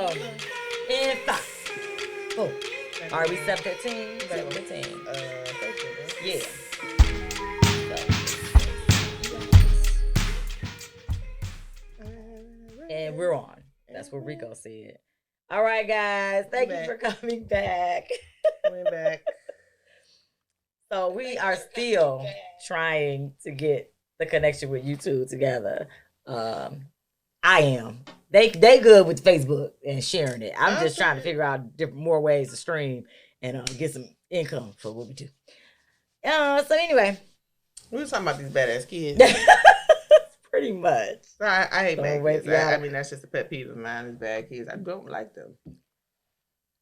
Oh, in 5, 4. Are we 7:15? 7:15. Yeah. And we're on. That's what Rico said. All right, guys. Thank you for coming back. Coming back. So we are still trying to get the connection with you two together. I am. They good with Facebook and sharing it. I'm just trying to figure out more ways to stream and get some income for what we do. So anyway, We were talking about these badass kids. pretty much. I hate bad kids. Yeah. I mean, that's just a pet peeve of mine is bad kids. I don't like them.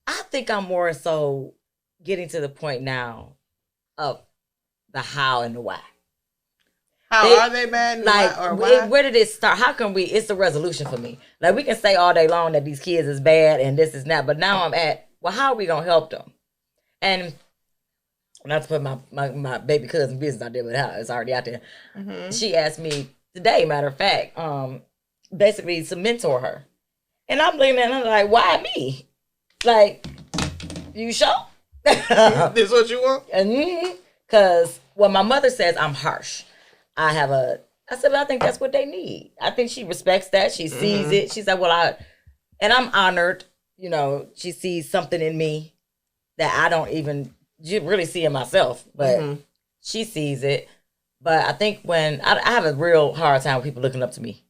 I think I'm more so getting to the point now of the how and the why. How are they bad? Where did it start? How can we? It's the resolution for me. Like, we can say all day long that these kids is bad and this is not, but now I'm at, well, how are we gonna help them? And not to put my baby cousin business out there, but it's already out there. Mm-hmm. She asked me today, matter of fact, basically to mentor her, and I'm looking at her like, why me? Like, you sure? This what you want? Because when my mother says I'm harsh, I said, but I think that's what they need. I think she respects that. She sees it. She said, and I'm honored, she sees something in me that I don't even really see in myself, but she sees it. But I think when I have a real hard time with people looking up to me,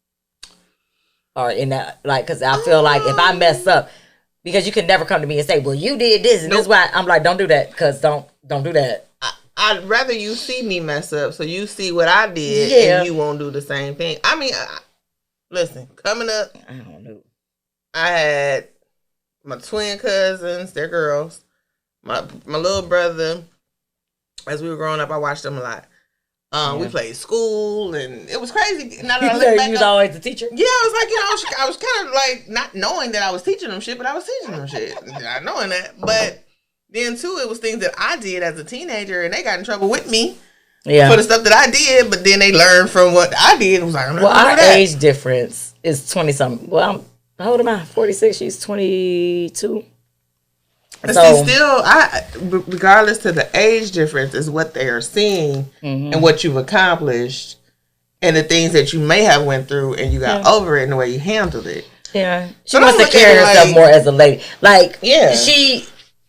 or in that, like, because I feel like if I mess up, because you can never come to me and say, well, you did this and this is why. I'm like, don't do that, because don't do that. I'd rather you see me mess up so you see what I did and you won't do the same thing. I mean, listen, coming up, I don't know. I had my twin cousins, they're girls, my little brother. As we were growing up, I watched them a lot. We played school, and it was crazy. Now that I look back, you was always the teacher? Yeah, I was like, I was kind of like not knowing that I was teaching them shit, but I was teaching them shit, not knowing that. But then too, it was things that I did as a teenager, and they got in trouble with me for the stuff that I did. But then they learned from what I did. It was like, our age difference is 20 something. Well, how old am I? 46. She's 22. So, see, still, regardless to the age difference, is what they are seeing and what you've accomplished, and the things that you may have went through, and you got over it in the way you handled it. Yeah, she wants to carry herself more as a lady. Like,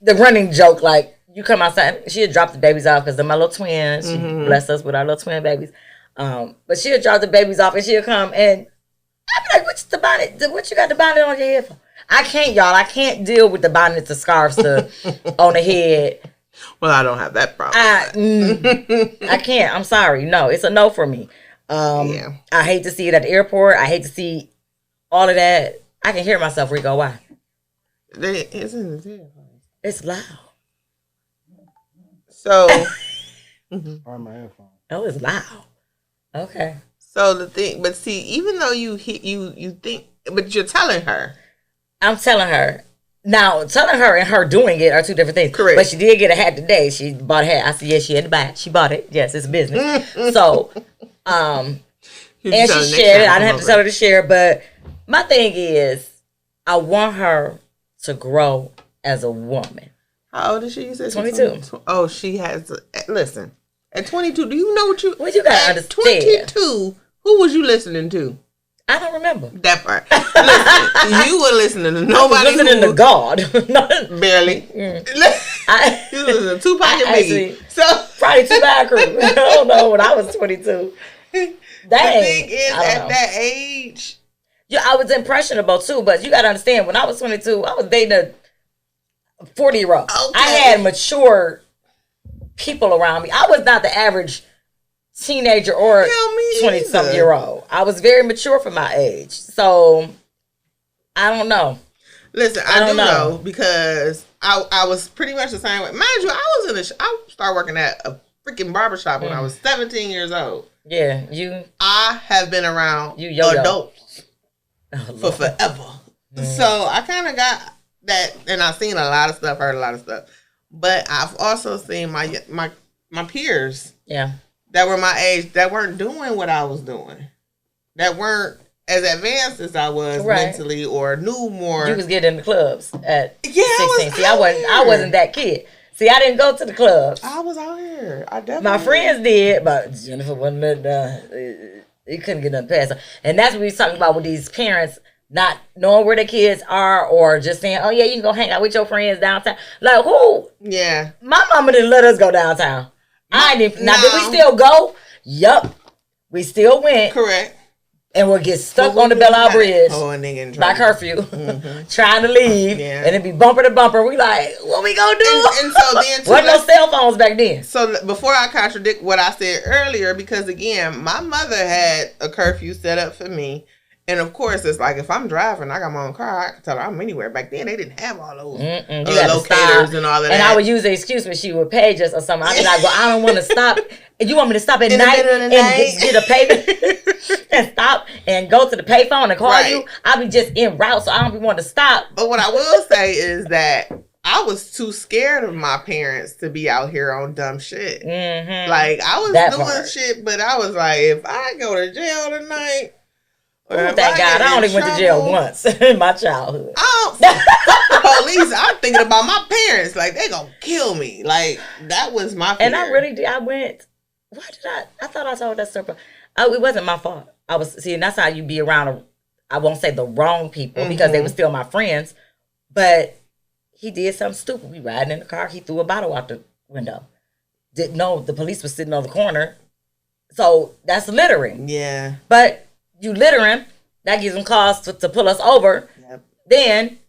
the running joke, like, you come outside, she'd drop the babies off because they're my little twins. She blessed us with our little twin babies. But she'd drop the babies off and she'll come and I'd be like, what's the bonnet? What you got the bonnet on your head for? I can't, y'all. I can't deal with the bonnets, the scarves on the head. Well, I don't have that problem. I can't. I'm sorry. No, it's a no for me. I hate to see it at the airport. I hate to see all of that. I can hear myself, Rico. Why? It's in the head. It's loud. So, on my headphones. Oh, it's loud. Okay. So the thing, but see, even though you think, but you're telling her. I'm telling her. Now, telling her and her doing it are two different things. Correct. But she did get a hat today. She bought a hat. I said, yes, she had to buy it. She bought it. Yes, it's business. So, and she shared it. I didn't have to tell her to share. But my thing is, I want her to grow as a woman. How old is she? You said 22. Oh, she has. Listen, at 22, do you know what you? Well, you gotta understand. 22, who was you listening to? I don't remember that part. Listen, you were listening to nobody. Listening to God, barely. You listening to Tupac and Biggie. So probably Tupac Crew. I don't know when I was 22. Dang, the thing is, at that age, I was impressionable too. But you gotta understand, when I was 22, I was dating a 40-year-old. Okay. I had mature people around me. I was not the average teenager or 20-something-year-old. I was very mature for my age. So, I don't know. Listen, I do know because I was pretty much the same way. Mind you, I started working at a freaking barbershop when I was 17 years old. Yeah, I have been around adults for forever. So, I kind of got that, and I've seen a lot of stuff, heard a lot of stuff. But I've also seen my peers. Yeah. That were my age, that weren't doing what I was doing. That weren't as advanced as I was mentally or knew more. You was getting in the clubs at 16. See, I wasn't that kid. See, I didn't go to the clubs. I was out here. I definitely. My friends did, but Jennifer wasn't letting. It couldn't get nothing past her. And that's what we was talking about with these parents not knowing where their kids are, or just saying, "Oh yeah, you can go hang out with your friends downtown." Like who? Yeah. My mama didn't let us go downtown. I didn't. Now did we still go? Yup. We still went. Correct. And we'll get stuck on the Belle Isle Bridge by curfew, trying to leave, and it'd be bumper to bumper. We like, what we gonna do? And so then, wasn't no cell phones back then. So before I contradict what I said earlier, because again, my mother had a curfew set up for me. And of course, it's like if I'm driving, I got my own car, I can tell her I'm anywhere. Back then, they didn't have all those locators and all of that. And I would use the excuse when she would page us or something. I'd be like, well, I don't want to stop. You want me to stop at night and get a payment and stop and go to the payphone and call you? I'll be just en route, so I don't be wanting to stop. But what I will say is that I was too scared of my parents to be out here on dumb shit. Mm-hmm. Like, I was doing shit, but I was like, if I go to jail tonight, thank God, I only went to jail once in my childhood. Fuck the police. I'm thinking about my parents. Like, they gonna kill me. Like, that was my fear. And I really did. I went. Why did I thought I told that story. It wasn't my fault. I was, see, and that's how you be around, I won't say the wrong people, because they were still my friends. But he did something stupid. We riding in the car. He threw a bottle out the window. Didn't know the police was sitting on the corner. So that's littering. Yeah. But you littering, that gives them cause to pull us over. Yep. Then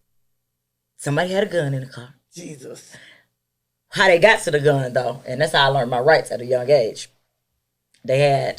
somebody had a gun in the car. Jesus. How they got to the gun though, and that's how I learned my rights at a young age. They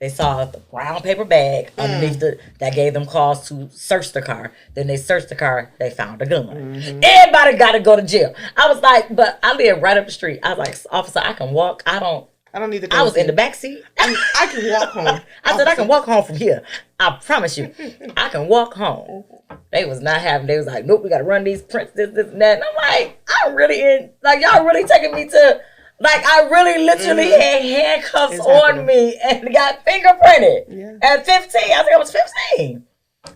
saw the brown paper bag underneath that gave them cause to search the car. Then they searched the car, they found a gun. Mm-hmm. Everybody got to go to jail. I was like, but I live right up the street. I was like, officer, I can walk. I don't need to go. I was in the back seat. I can walk home. I said, I can walk home from here. I promise you, I can walk home. They was not having, they was like, nope, we got to run these prints, this, and that. And I'm like, I'm really in, like, y'all really taking me to, like, I really literally had handcuffs on me and got fingerprinted. Yeah. At 15, I think I was 15.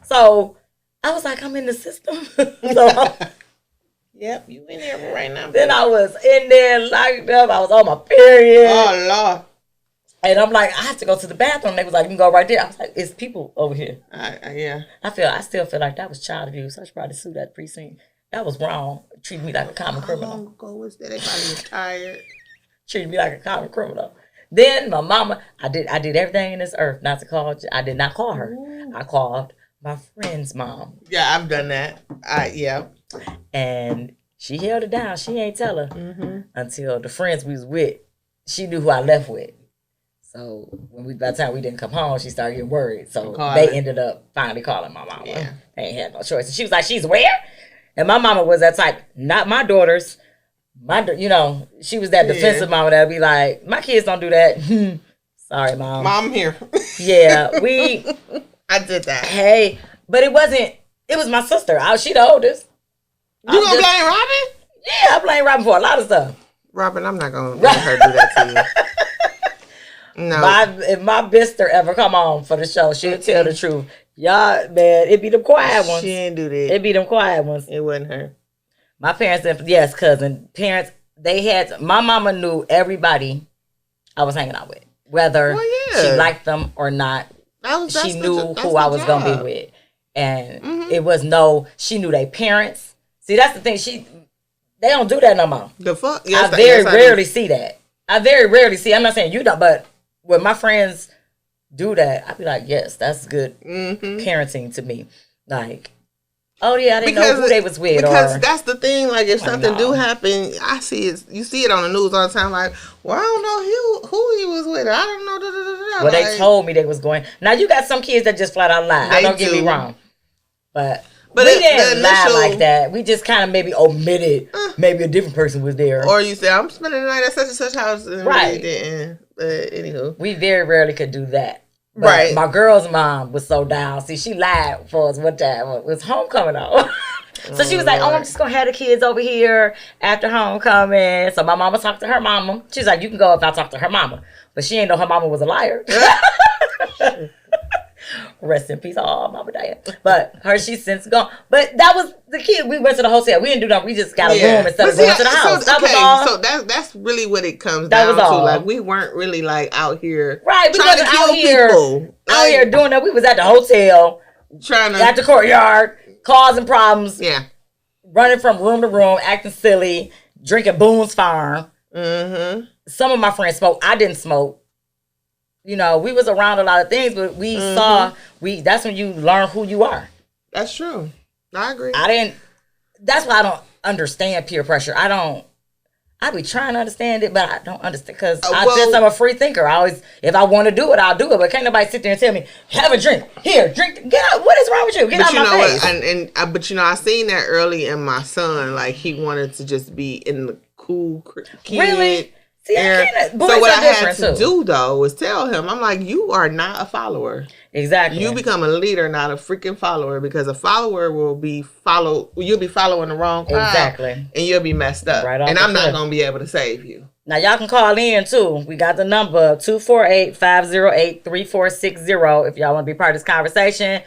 So I was like, I'm in the system. Yep, you in there right now. Then I was in there locked up. I was on my period. Oh, Lord. And I'm like, I have to go to the bathroom. They was like, you can go right there. I was like, it's people over here. Yeah. I still feel like that was child abuse. I should probably sue that precinct. That was wrong. Treated me like a common criminal. How long ago was that? They probably retired. Treated me like a common criminal. Then my mama, I did everything in this earth not to call. I did not call her. Ooh. I called my friend's mom. Yeah, I've done that. Yeah. And she held it down. She ain't tell her until the friends we was with, she knew who I left with. So by the time we didn't come home, she started getting worried. So they ended up finally calling my mama. Yeah. They ain't had no choice. And she was like, she's where? And my mama was that type, not my daughters. She was that defensive mama that'd be like, my kids don't do that. Sorry, Mom. Mom here. Yeah, I did that. Hey, but it was my sister. She the oldest. You gonna blame Robin? Yeah, I blame Robin for a lot of stuff. Robin, I'm not gonna let her do that to you. No. If my bister ever come on for the show, she'll tell the truth. Y'all, man, it be them quiet ones. She didn't do that. It be them quiet ones. It wasn't her. My parents, yes, cousin. Parents, my mama knew everybody I was hanging out with. Whether she liked them or not. She knew who I was going to be with. And it was she knew their parents. See, that's the thing. They don't do that no more. The fuck? Yes, I very rarely see that. I'm not saying you don't, but when my friends do that, I'd be like, yes, that's good parenting to me. Like, oh yeah, I didn't know who they was with. Because that's the thing. Like, if something do happen, I see it. You see it on the news all the time. Like, well, I don't know who he was with. I don't know. Well, they told me they was going. Now you got some kids that just flat out lie. Don't get me wrong, but we didn't lie like that. We just kind of maybe omitted. Maybe a different person was there. Or you say, I'm spending the night at such and such house, and really didn't. But anywho, we very rarely could do that. But my girl's mom was so down. See, she lied for us one time. It was homecoming though. So she was like, I'm just going to have the kids over here after homecoming. So my mama talked to her mama. She's like, you can go if I talk to her mama. But she ain't know her mama was a liar. Rest in peace, Mama Diane. But Hershey's since gone. But that was the kid. We went to the hotel. We didn't do nothing. We just got a room and started going to the house. That was all. So that's really what it comes down to. Like, we weren't really like out here, right? We wasn't out here, people. Out here doing that. We was at the hotel, trying to at the courtyard, causing problems. Yeah, running from room to room, acting silly, drinking Boone's Farm. Mm-hmm. Some of my friends smoked. I didn't smoke. You know, we was around a lot of things, but we saw that's when you learn who you are. That's true. I agree. That's why I don't understand peer pressure. I be trying to understand it, but I don't understand because I'm a free thinker. If I want to do it, I'll do it. But can't nobody sit there and tell me, have a drink. Here, drink. Get out. What is wrong with you? Get out of my face. But I seen that early in my son. Like, he wanted to just be in the cool kid. Really? See, so what I had to do though was tell him, I'm like, you are not a follower. Exactly. You become a leader, not a freaking follower, because a follower will be you'll be following the wrong crowd. Exactly. And you'll be messed up. Right off and I'm not gonna be able to save you. Now y'all can call in too. We got the number 248-508-3460 if y'all want to be part of this conversation.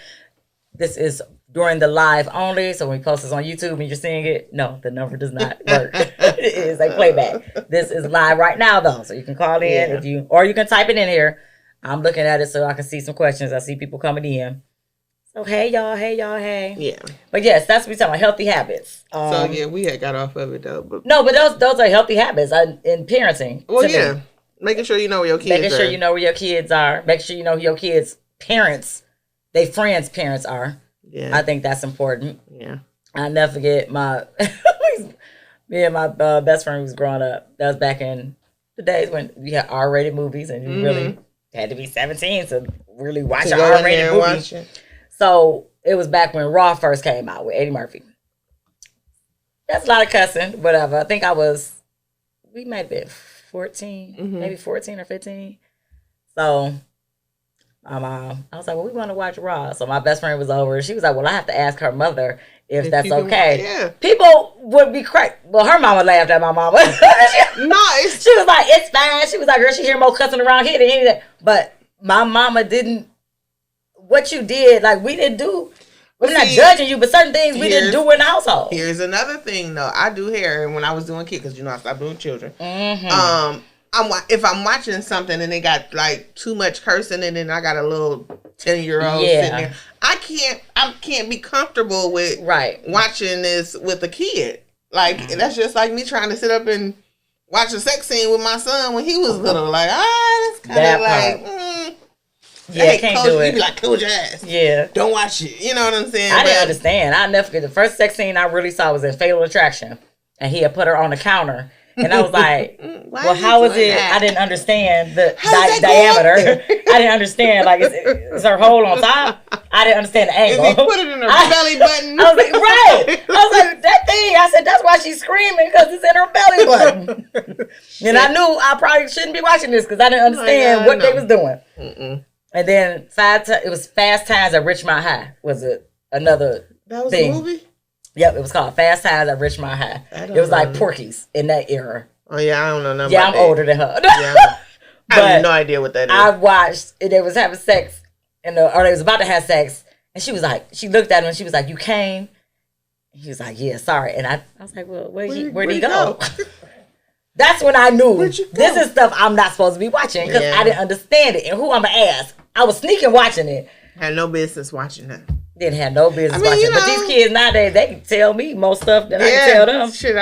This is during the live only, so when we post this on YouTube and you're seeing it, no, the number does not work. It is a playback. This is live right now, though, so you can call in or you can type it in here. I'm looking at it so I can see some questions. I see people coming in. So hey y'all. Yeah. But yes, that's what we're talking about, healthy habits. So yeah, we had got off of it though. But those are healthy habits in parenting. Well, yeah, making sure you know where your kids are. Making sure you know where your kids are. Making sure you know who your kids' parents, their friends' parents are. Yeah. I think that's important. Yeah. I'll never forget me and my best friend who was growing up. That was back in the days when we had R-rated movies and you really had to be 17 to really watch an R-rated movie. So it was back when Raw first came out with Eddie Murphy. That's a lot of cussing, whatever. I think we might have been 14, maybe 14 or 15. So I was like, well, we want to watch Raw. So my best friend was over. She was like, well, I have to ask her mother if that's okay. Yeah. People would be crazy. Well, her mama laughed at my mama. Nice. She was like, it's fine. She was like, girl, she hear more cussing around here than anything. But my mama didn't, what you did, like we didn't do. We're not judging you, but certain things we didn't do in the household. Here's another thing, though. I do hair, and when I was doing kids, because I stopped doing children. If I'm watching something and they got like too much cursing and then I got a little 10-year-old sitting there, I can't be comfortable with watching this with a kid. Like that's just like me trying to sit up and watch a sex scene with my son when he was little. Like that's kind of like. Yeah, can't do it. You be like, close your ass. Yeah. Don't watch it. You know what I'm saying? I didn't understand. I never forget. The first sex scene I really saw was in Fatal Attraction. And he had put her on the counter. And I was like, well, how is it? That? I didn't understand the diameter. I didn't understand. Like, is her hole on top? I didn't understand the angle. If he put it in her belly button. I was like, right. I was like, that thing. I said, that's why she's screaming, because it's in her belly button. And I knew I probably shouldn't be watching this because I didn't understand what they was doing. Mm-mm. And then it was Fast Times at Richmond High. Was it another That was thing. a movie? Yep, it was called Fast Times at Richmond High. It was like Porky's in that era. Oh, yeah, I don't know nothing about that. Yeah, I'm older than her. Yeah, I have no idea what that is. I watched, and they was having sex, or they was about to have sex, and she was like, she looked at him, and she was like, you came? He was like, yeah, sorry. And I was like, well, where'd he go? That's when I knew this is stuff I'm not supposed to be watching, because I didn't understand it. And who I'm going to ask? I was sneaking watching it. Had no business watching that. Didn't have no business watching. But these kids nowadays, they can tell me more stuff than I can tell them. Shit,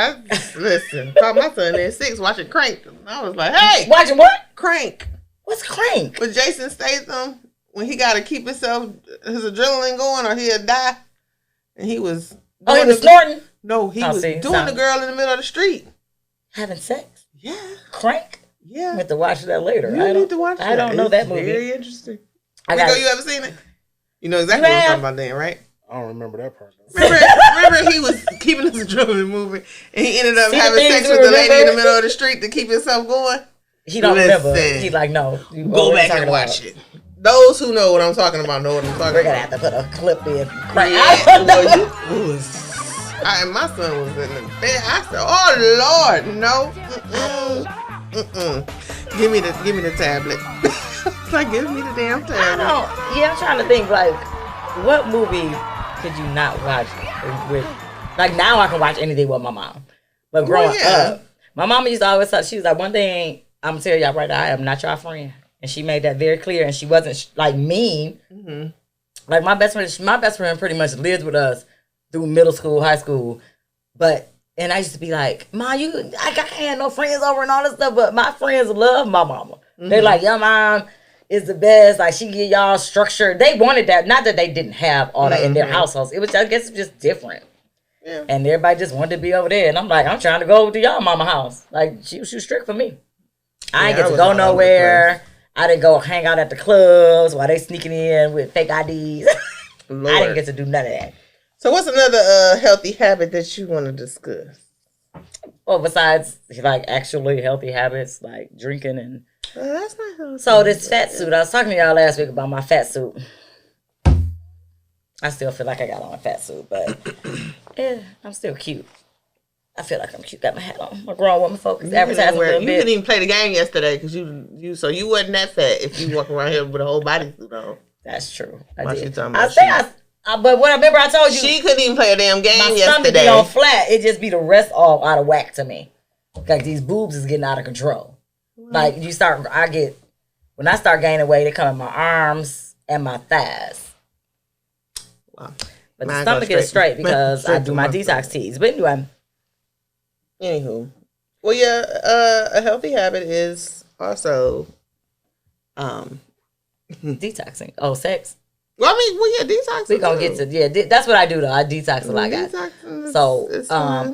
listen. Caught my son at 6 watching Crank. I was like, hey. Watching what? Crank. What's Crank? With Jason Statham, when he got to keep his adrenaline going or he'll die. And he was... Oh, he was snorting? No, he was doing the girl in the middle of the street. Having sex? Yeah. Crank? Yeah. I have to watch that later. You need to watch that. I don't know that movie. Very interesting. Rico, you ever seen it? You know exactly what I'm talking about then, right? I don't remember that part. Remember he was keeping his adrenaline moving and he ended up having sex with the lady in the middle of the street to keep himself going? He don't remember. He's like, no. Go back and watch it. Those who know what I'm talking about know what I'm talking about. We're going to have to put a clip in. My son was in the bed. I said, oh, Lord, no. Give me the tablet. It's like, give me the damn time. I'm trying to think, like, what movie could you not watch with? Like, now I can watch anything with my mom. But growing up, my mama used to always tell, she was like, one thing I'm going to tell y'all right now, I am not your friend. And she made that very clear. And she wasn't, like, mean. Mm-hmm. Like, my best friend pretty much lived with us through middle school, high school. And I used to be like, Ma, I can't have no friends over and all this stuff. But my friends love my mama. Mm-hmm. They're like, your mom is the best. Like, she give y'all structure. They wanted that. Not that they didn't have all that in their households. It was, I guess, just different. Yeah. And everybody just wanted to be over there. And I'm like, I'm trying to go to y'all mama house. Like, she was strict for me. I didn't get to go nowhere. I didn't go hang out at the clubs while they sneaking in with fake IDs. I didn't get to do none of that. So what's another healthy habit that you want to discuss? Well, besides, like, actually healthy habits, like drinking and... that's not healthy. So this fat suit, I was talking to y'all last week about my fat suit. I still feel like I got on a fat suit, but yeah, I'm still cute. I feel like I'm cute. Got my hat on. My grown woman focus. Advertising a little bit. You didn't even play the game yesterday because you wasn't that fat if you walking around here with a whole bodysuit on. That's true. I Why did. She talking but what I remember I told you, she couldn't even play a damn game yesterday. My stomach be on flat. It just be the rest all out of whack to me. Like these boobs is getting out of control. Like when I start gaining weight, it come in my arms and my thighs. Wow. But the stomach is straight because I do my detox teas. But anyway. Anywho. Well, yeah, a healthy habit is also detoxing. Oh, sex. Well, detoxing. We're going to get to, that's what I do though. I detox a lot, guys. So,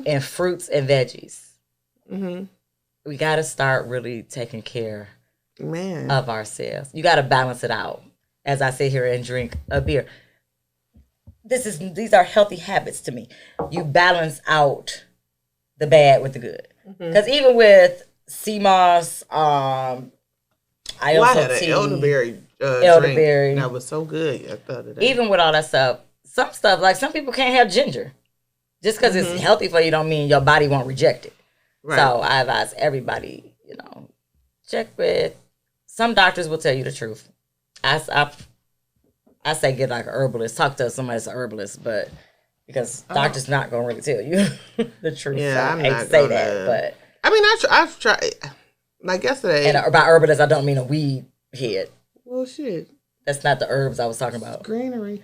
and fruits and veggies. Mm-hmm. We got to start really taking care of ourselves. You got to balance it out. As I sit here and drink a beer. These are healthy habits to me. You balance out the bad with the good. Because even with CMOS, I had an elderberry drink. That was so good. I thought of that. Even with all that stuff, some stuff, like some people can't have ginger. Just because it's healthy for you don't mean your body won't reject it. Right. So I advise everybody, check with, some doctors will tell you the truth. I say get like an herbalist. Talk to somebody that's an herbalist, but because doctor's not gonna really tell you the truth. Yeah, so I hate to say that, but I mean, I've tried. Like yesterday, and by herbalist, I don't mean a weed head. Well, shit, that's not the herbs I was talking about. Greenery.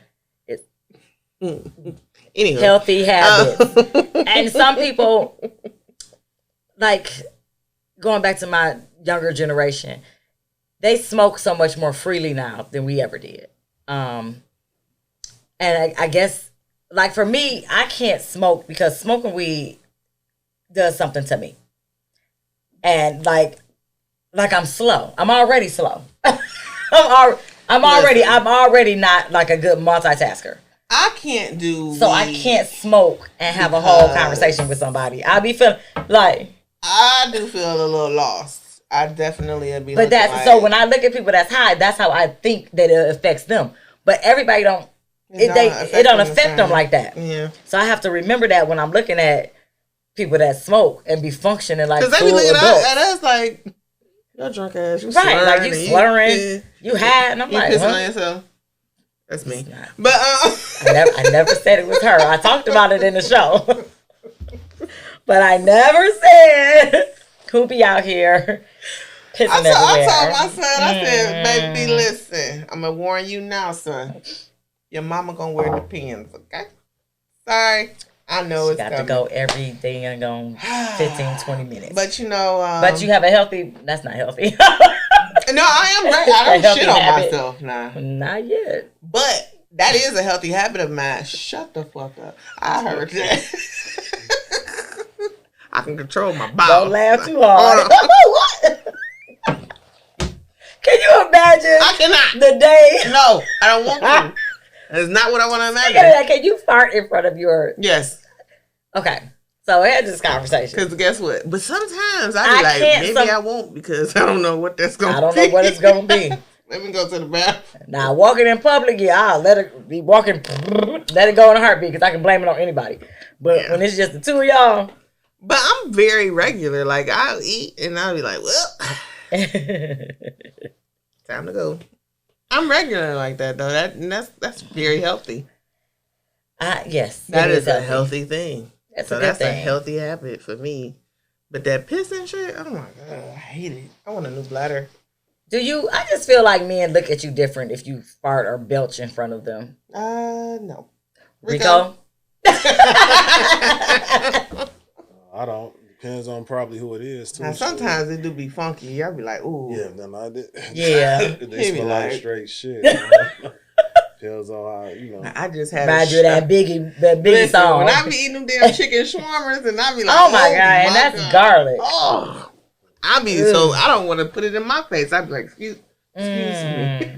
Anyway, healthy habits, and some people like going back to my younger generation. They smoke so much more freely now than we ever did. And I guess, like for me, I can't smoke because smoking weed does something to me. And like I'm slow. I'm already slow. I'm already not like a good multitasker. I can't do so weed. I can't smoke and have a whole conversation with somebody. I'll be feeling like I do feel a little lost. I definitely would be. But so when I look at people that's high, that's how I think that it affects them. But everybody don't. It don't affect them like that. Yeah. So I have to remember that when I'm looking at people that smoke and be functioning like because they be looking at us like you're drunk ass, you right? Like you slurring, you high, and I'm you like, pissing on yourself. That's me. But I never said it was her. I talked about it in the show, but I never said who be out here. I told my son, I said, baby, listen, I'm going to warn you now, son. Your mama going to wear the pins, okay? Sorry. I know it's got to go every day and go 15, 20 minutes. But but you have a healthy, that's not healthy. No, I am right. I don't shit on myself now. Not yet. But that is a healthy habit of mine. Shut the fuck up. I heard that. I can control my bowels. Don't laugh too hard. What? Can you imagine? I cannot. The day. No, I don't want to. That's not what I want to imagine. Can you fart in front of your? Yes. Okay. So we had this conversation. Because guess what? But sometimes I be like, maybe I won't because I don't know what that's going to be. I don't know what it's going to be. Let me go to the bathroom. Now, walking in public, I'll let it be walking. Let it go in a heartbeat because I can blame it on anybody. But when it's just the two of y'all. But I'm very regular. Like, I'll eat and I'll be like, well. Time to go. I'm regular like that though. That's very healthy. Yes. That is a healthy thing. That's a healthy habit for me. But that pissing shit, oh my God, I hate it. I want a new bladder. I just feel like men look at you different if you fart or belch in front of them. No. Rico? I don't. Depends on probably who it is too. Now, sometimes it do be funky. I'll be like, ooh. Yeah, then I did. Yeah. They smell like straight shit. Depends on how, I just had that biggie song. When I be eating them damn chicken shawarmas and I be like, oh my God, and that's garlic. Oh. I don't want to put it in my face. I'd be like, excuse me.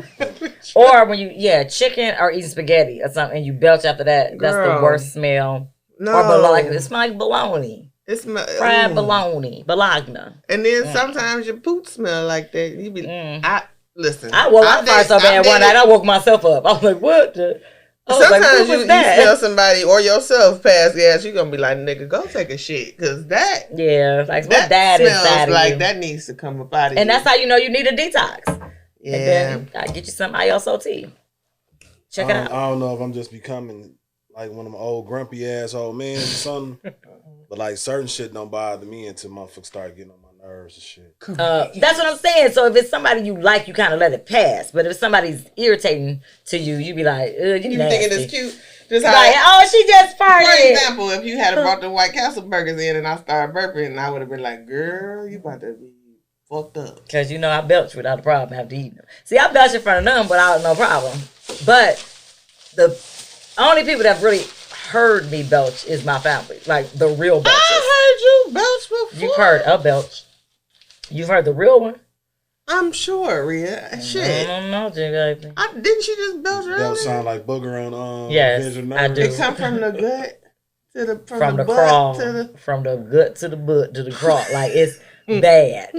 Or when chicken or eating spaghetti or something and you belch after that. Girl. That's the worst smell. No. Or it smells like bologna. It smells fried bologna. And then sometimes your poop smell like that. You be listen. I farted so bad one night I woke myself up. I was like, what the? Sometimes you smell somebody or yourself pass gas, you're gonna be like, nigga, go take a shit. Cause that like what that smells like you. That needs to come up out of you. And that's how you know you need a detox. Yeah. And then I get you some ISOT. Check it out. I don't know if I'm just becoming like one of them old grumpy ass old men or something. But like certain shit don't bother me until motherfuckers start getting on my nerves and shit. That's what I'm saying. So if it's somebody you like, you kind of let it pass. But if somebody's irritating to you, you be like, you thinking it's cute. Just like, she just farted. For example, if you had brought the White Castle burgers in and I started burping, I would have been like, girl, you about to be fucked up. Because I belch without a problem after eating them. See, I belch in front of them without no problem. But the only people that really heard me belch is my family. Like the real belches. I heard you belch before. You've heard a belch. You've heard the real one? I'm sure, Rhea. Shit. I don't know, J-Baby. Didn't she just belch earlier? That sound like booger on yes, I do. It come from the gut to the from the butt crawl, to the from the gut to the butt to the crawl. Like it's bad.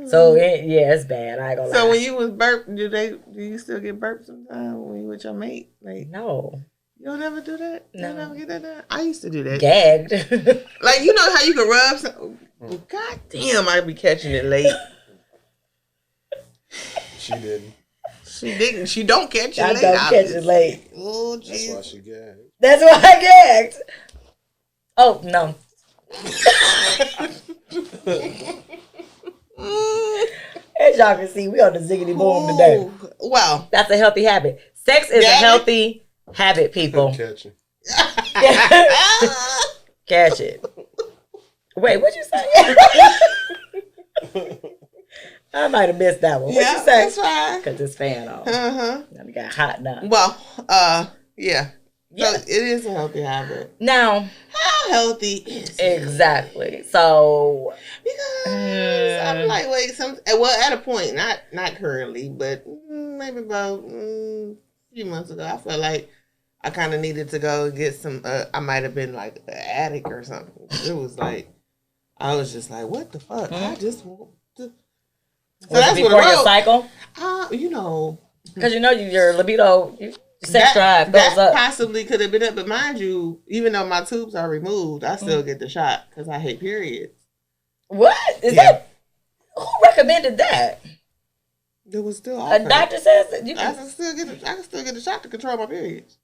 So it's bad. I ain't gonna lie. So when you was burp, do you still get burped sometimes when you with your mate? Like no. You don't ever do that? No. You never get that done? I used to do that. Gagged. Like, you know how you can rub something? God damn, I be catching it late. She didn't. She didn't. She don't catch it late. I don't catch it late. Oh, jeez. geez. That's why she gagged. That's why I gagged. Oh, no. As y'all can see, we on the ziggity boom today. Well. That's a healthy habit. Sex is a healthy habit, people. Catch it. Catch it. Wait, what'd you say? I might have missed that one. What'd you say? That's right. Cut this fan off. Uh-huh. Now we got hot now. Well, yeah. So it is a healthy habit. Now, how healthy is it? Exactly. So because I'm like, at a point, not currently, but maybe about a few months ago, I felt like I kind of needed to go get some. I might have been like an addict or something. It was like I was just like, what the fuck? I just want to. So that's before your cycle. Because your libido. Sex drive goes up. Possibly could have been up, but mind you, even though my tubes are removed, I still get the shot because I hate periods. What is that? Who recommended that? It was still a doctor says that you I can still get the shot to control my periods.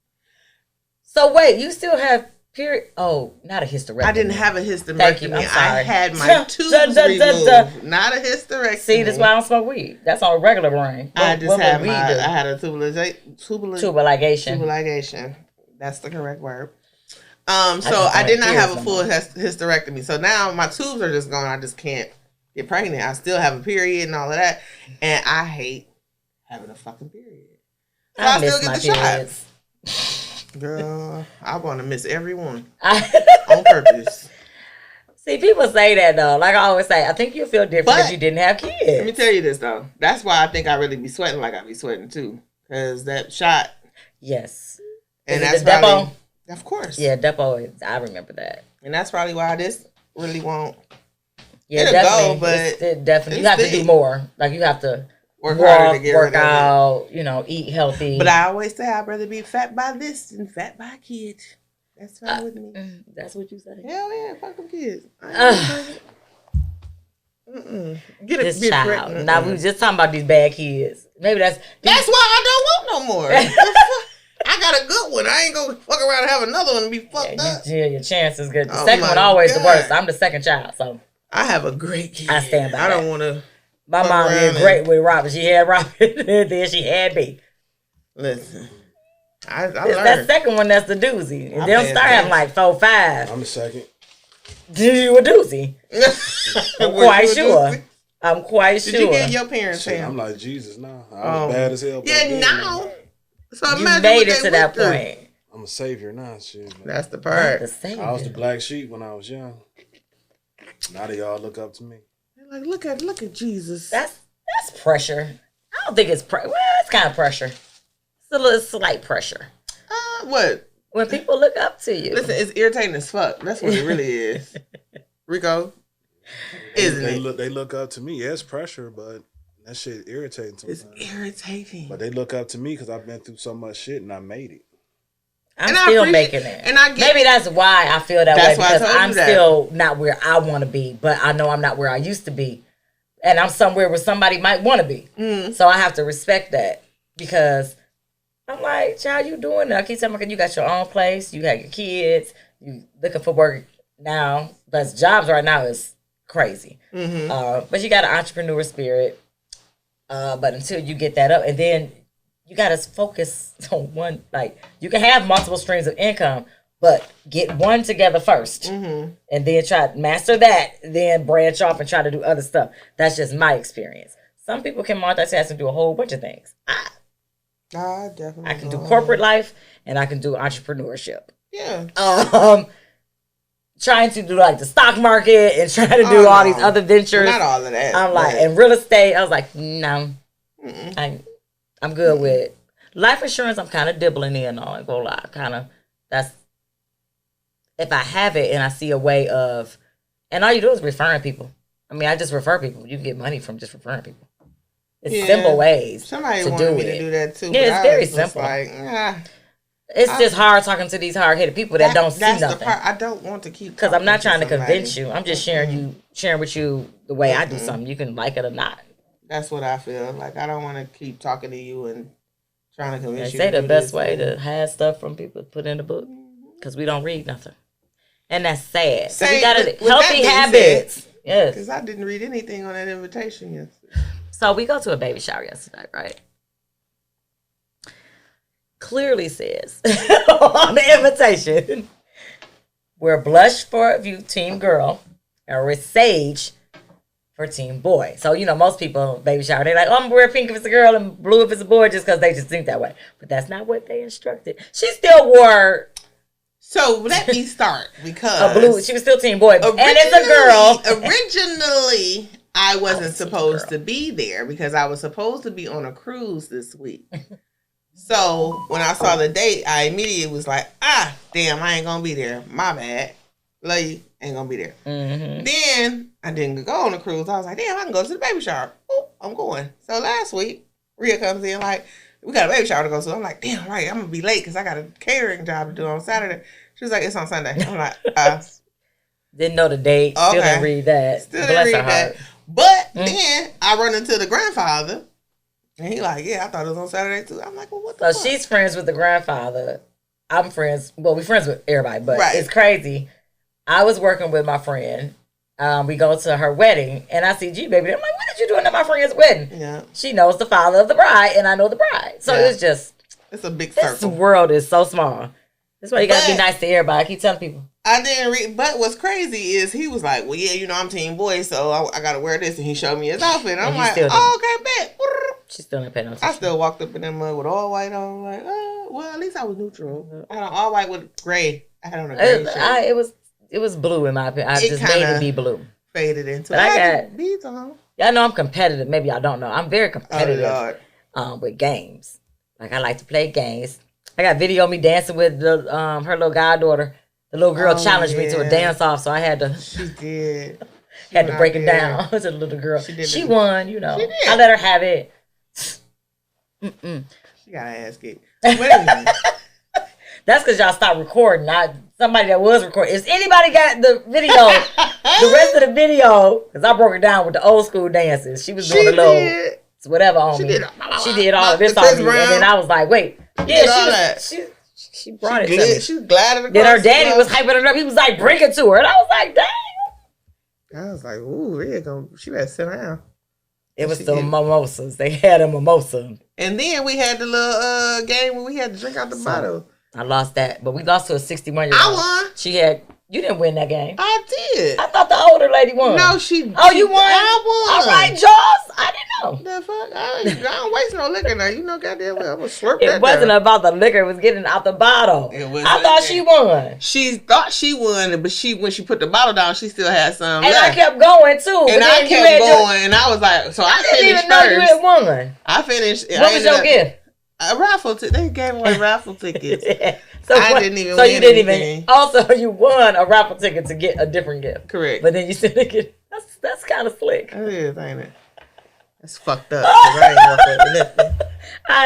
So wait, you still have period? Oh, not a hysterectomy. I didn't have a hysterectomy. Thank you. I'm sorry. I had my tubes removed, not a hysterectomy. See, that's why I don't smoke weed. That's on a regular brain. I had a tubuligation. That's the correct word. So I did not have a full hysterectomy. So now my tubes are just gone. I just can't get pregnant. I still have a period and all of that, and I hate having a fucking period. So I still get the periods. Shot. Girl, I want to miss every one on purpose. See, people say that though. Like I always say, I think you feel different if you didn't have kids. Let me tell you this though. That's why I think I really be sweating like I be sweating too, because that shot. Yes, and that's probably, Depo? Of course. Yeah, Depo. I remember that, and that's probably why this really won't. Yeah, definitely. Go, but it definitely, you have to do more. Like you have to. Work out, eat healthy. But I always say I'd rather be fat by this than fat by kids. That's fine with me. That's what you say? Hell yeah, fuck them kids. Get this child. Now we were just talking about these bad kids. Maybe that's why I don't want no more. I got a good one. I ain't gonna fuck around and have another one and be fucked up. Yeah, your chance is good. The second one always the worst. I'm the second child, so I have a great kid. I stand by I that. don't want to. My mom did great with Robin. She had Robin, and then she had me. Listen, I learned. That second one that's the doozy. And they'll start having like 4, 5. I'm the second. You a doozy? I'm quite sure. I'm quite sure. Did you get your parents? Shit, I'm like Jesus now. I was bad as hell. Yeah, now. So you made it to that point. I'm a savior now. Shit, man. That's the part. I was the black sheep when I was young. Now they all look up to me. They're like, look at Jesus. That's pressure. I don't think it's well, it's kind of pressure. It's a little slight pressure. What? When people look up to you. Listen, it's irritating as fuck. That's what it really is. Rico, isn't it? They look up to me. Yeah, it's pressure, but that shit irritating sometimes. It's irritating. But they look up to me because I've been through so much shit and I made it. I'm still making it. And I get, maybe that's why I feel that way, because I'm that. still not where I want to be, but I know I'm not where I used to be. And I'm somewhere where somebody might want to be. Mm. So I have to respect that, because I'm like, child, you doing it. I keep telling my kid, you got your own place, you got your kids, you looking for work now. But jobs right now is crazy. Mm-hmm. But you got an entrepreneur spirit. But until you get that up, and then you got to focus on one. Like, you can have multiple streams of income, but get one together first. Mm-hmm. And then try to master that, then branch off and try to do other stuff. That's just my experience. Some people can multitask and do a whole bunch of things. Definitely. I can do corporate life, and I can do entrepreneurship. Yeah. Trying to do like the stock market and trying to do all these other ventures. Not all of that. I'm like, and real estate, I was like, no. I'm good with life insurance. I'm kind of dibbling in on. I go lie. Kind of, that's, if I have it and I see a way of, and all you do is referring people. I mean, I just refer people. You can get money from just referring people. It's simple ways. Somebody wanted me to do that too. Yeah, it's very simple. Like, it's just hard talking to these hard-headed people that don't see nothing. That's the part I don't want to keep. Because I'm not trying to convince you. I'm just sharing with you the way I do something. You can like it or not. That's what I feel. Like, I don't want to keep talking to you and trying to convince you. They say the best way to have stuff from people put in a book, because we don't read nothing, and that's sad. So we got healthy habits. Yes. Because I didn't read anything on that invitation yesterday. So we go to a baby shower yesterday, right? Clearly says on the invitation, we're blush for you, team girl, and we're sage for team boy. So, you know, most people baby shower, they're like, oh, I'm gonna wear pink if it's a girl and blue if it's a boy, just because they just think that way. But that's not what they instructed. She still wore. So let me start, because a blue. She was still team boy, and it's a girl. Originally, I wasn't supposed to be there because I was supposed to be on a cruise this week. So when I saw the date, I immediately was like, damn, I ain't gonna be there. My bad. Love you. Ain't gonna be there. Mm-hmm. Then I didn't go on the cruise. I was like, damn, I can go to the baby shower. Oh, I'm going. So last week, Rhea comes in like, we got a baby shower to go to. I'm like, damn, right, I'm gonna be late because I got a catering job to do on Saturday. She was like, it's on Sunday. I'm like, didn't know the date. Okay. Still didn't read that. Still didn't read that. But then I run into the grandfather, and he like, yeah, I thought it was on Saturday too. I'm like, well, what the fuck? She's friends with the grandfather. I'm friends. Well, we're friends with everybody, but It's crazy. I was working with my friend. We go to her wedding, and I see G Baby. I'm like, what did you doing at my friend's wedding? Yeah. She knows the father of the bride, and I know the bride. So it's a big circle. This world is so small. That's why you gotta be nice to everybody. I keep telling people. I didn't read, but what's crazy is he was like, well, yeah, you know, I'm team boy, so I gotta wear this, and he showed me his outfit. And I'm like, oh, okay, bet. She still didn't pay no attention. I still walked up in that mud with all white on, like, well, at least I was neutral. I had on all white with gray. I had on a gray shirt. It was blue in my opinion. I just made it be blue. Faded into it. I got beads on. Y'all know I'm competitive. Maybe y'all don't know. I'm very competitive with games. Like, I like to play games. I got video of me dancing with her little goddaughter. The little girl challenged me to a dance off, so I had to. She did. Had to break it down to the little girl. She won, you know. She did. I let her have it. She got an ass kicked. Wait a minute. That's because y'all stopped recording. Somebody that was recording. If anybody got the video, the rest of the video, because I broke it down with the old school dances. She was doing a little whatever on me. She did all of this on me. And then I was like, wait. Yeah, she brought it to me. She glad it. Then her daddy was hyping her up. He was like, bring it to her. And I was like, dang. I was like, ooh, she better sit down. It was the mimosas. They had a mimosa. And then we had the little game where we had to drink out the bottle. I lost that, but we lost to a 61-year-old. I won. You didn't win that game. I did. I thought the older lady won. No, she. Oh, you won? I All won. right, Jaws. I didn't know. The fuck? I don't waste no liquor now. You know, goddamn well, I'm gonna slurp that. It wasn't about the liquor. It was getting out the bottle. I thought she won. She thought she won, but when she put the bottle down, she still had some and left. I kept going, too. And I kept going, and I was like, so I finished didn't even know you had won. I finished. What was your gift? A raffle ticket. They gave away raffle tickets. I didn't even. So win you didn't anything. even. Also, you won a raffle ticket to get a different gift. Correct. But then you still didn't get. That's kind of slick. It is, ain't it? That's fucked up. I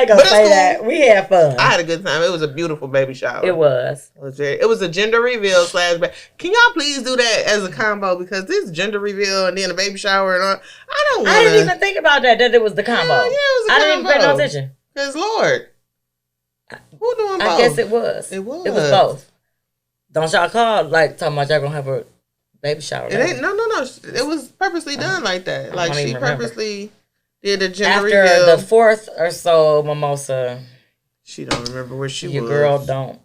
ain't gonna say that. We had fun. I had a good time. It was a beautiful baby shower. It was. It was a gender reveal / Can y'all please do that as a combo? Because this gender reveal and then a baby shower and all. I didn't even think about that it was the combo. Yeah, it was a combo. I didn't even pay no attention. Because Lord. Who doing both? I guess it was. It was. It was both. Don't y'all call talking about y'all gonna have a baby shower? It ain't. No. It was purposely done like that. Like she purposely did a gender reveal. After the fourth or so mimosa, she don't remember where she was. Your girl don't